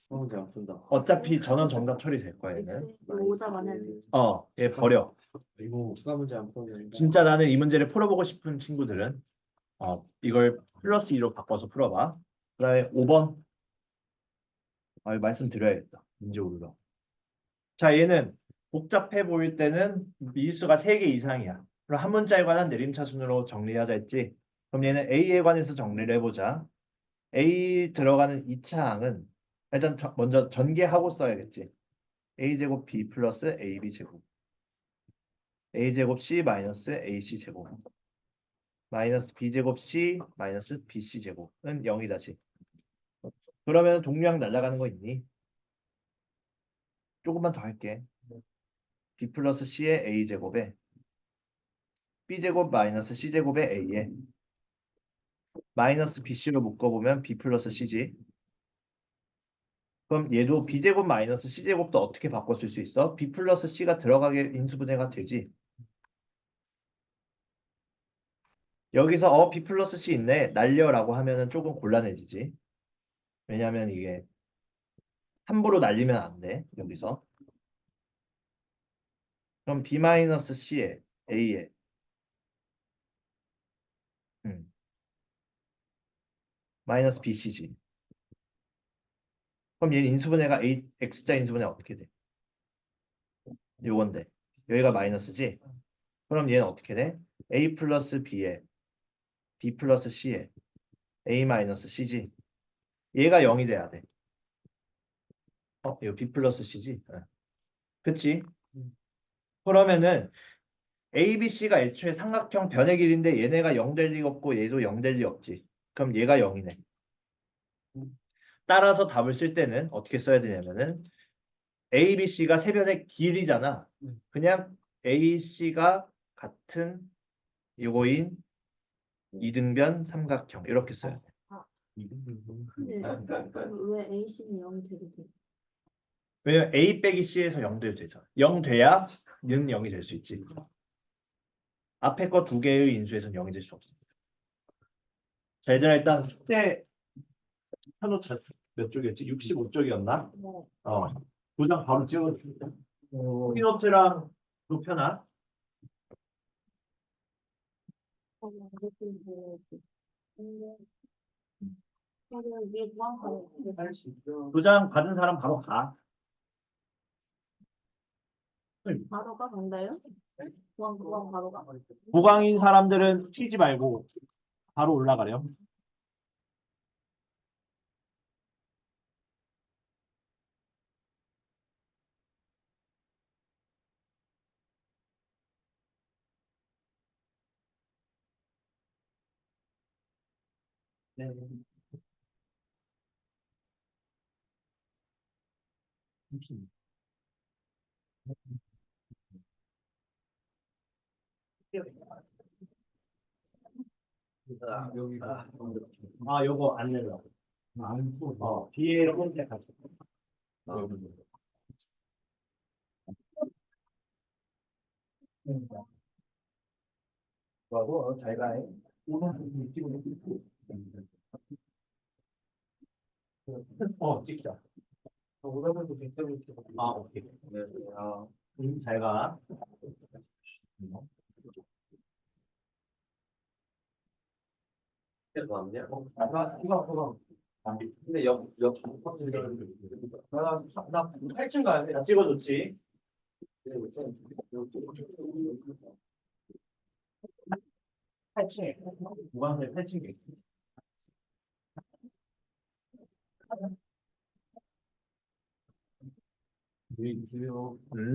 추가 문제 안 푼다. 어차피 전원 정답 처리될 거야 얘는. X 오자 만약에 얘 버려. 이거 추가 문제 안 풀어도 된다. 진짜 나는 이 문제를 풀어보고 싶은 친구들은 이걸 플러스 2로 바꿔서 풀어봐. 그다음에 5번. 말씀드려야겠다. 문제 오류라. 자, 얘는 복잡해 보일 때는 미지수가 3개 이상이야. 그럼 한 문자에 관한 내림차순으로 정리하자 했지. 그럼 얘는 A에 관해서 정리를 해보자. A 들어가는 2차 항은 일단 먼저 전개하고 써야겠지. A제곱 B 플러스 AB 제곱. A제곱 C 마이너스 AC 제곱. 마이너스 B제곱 C 마이너스 BC 제곱은 0이다지. 그러면 동류항 날아가는 거 있니? 조금만 더 할게. B 플러스 C의 A제곱에 B제곱 마이너스 C제곱의 A에 마이너스 BC로 묶어보면 B 플러스 C지. 그럼 얘도 B제곱 마이너스 C제곱도 어떻게 바꿔 쓸 수 있어? B 플러스 C가 들어가게 인수분해가 되지. 여기서 B 플러스 C 있네. 날려라고 하면은 조금 곤란해지지. 왜냐면 이게 함부로 날리면 안 돼. 여기서. 그럼 B 마이너스 C에 A에 마이너스 BC지. 그럼 얘는 인수분해가 X자 인수분해 어떻게 돼? 요건데. 여기가 마이너스지? 그럼 얘는 어떻게 돼? A 플러스 B에 B 플러스 C에 A 마이너스 C지? 얘가 0이 돼야 돼. 이거 B 플러스 C지? 그치? 그러면은 A, B, C가 애초에 삼각형 변의 길인데 얘네가 0 될 리가 없고 얘도 0 될 리 없지. 그럼 얘가 0이네. 따라서 답을 쓸 때는 어떻게 써야 되냐면은 A, B, C가 세변의 길이잖아. 그냥 A, C가 같은 요거인 이등변 삼각형 이렇게 써야 돼. 근데 왜 A씨는 0이 되게 돼? 왜냐면 A 빼기 C에서 0 돼도 되잖아. 0 돼야 는 0이 될 수 있지. 앞에 거 두 개의 인수에서는 0이 될 수 없어. 자, 얘들아 일단 숙제 펴놓자. 몇 쪽이었지? 65쪽이었나? 뭐 도장 바로 찍어줍니다. 피노트랑 펜아 위에 무한가로 도장 받은 사람 바로 가. 바로 가 간다요? 무한 바로 가? 보강인 사람들은 튀지 말고 바로 올라가렴. 네. 요거 안 내려고. 뒤에 이렇게 가서. 뭐하고 잘 가해. 찍자. 오다가도 백점이 아, 오케이. 네, 잘 가. 이게 맞냐? 나 이거 근데 옆 나 8층 가야 돼. 다 찍어줬지? 8층에. 무관세 8층에.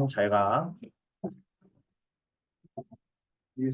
잘 가. 이게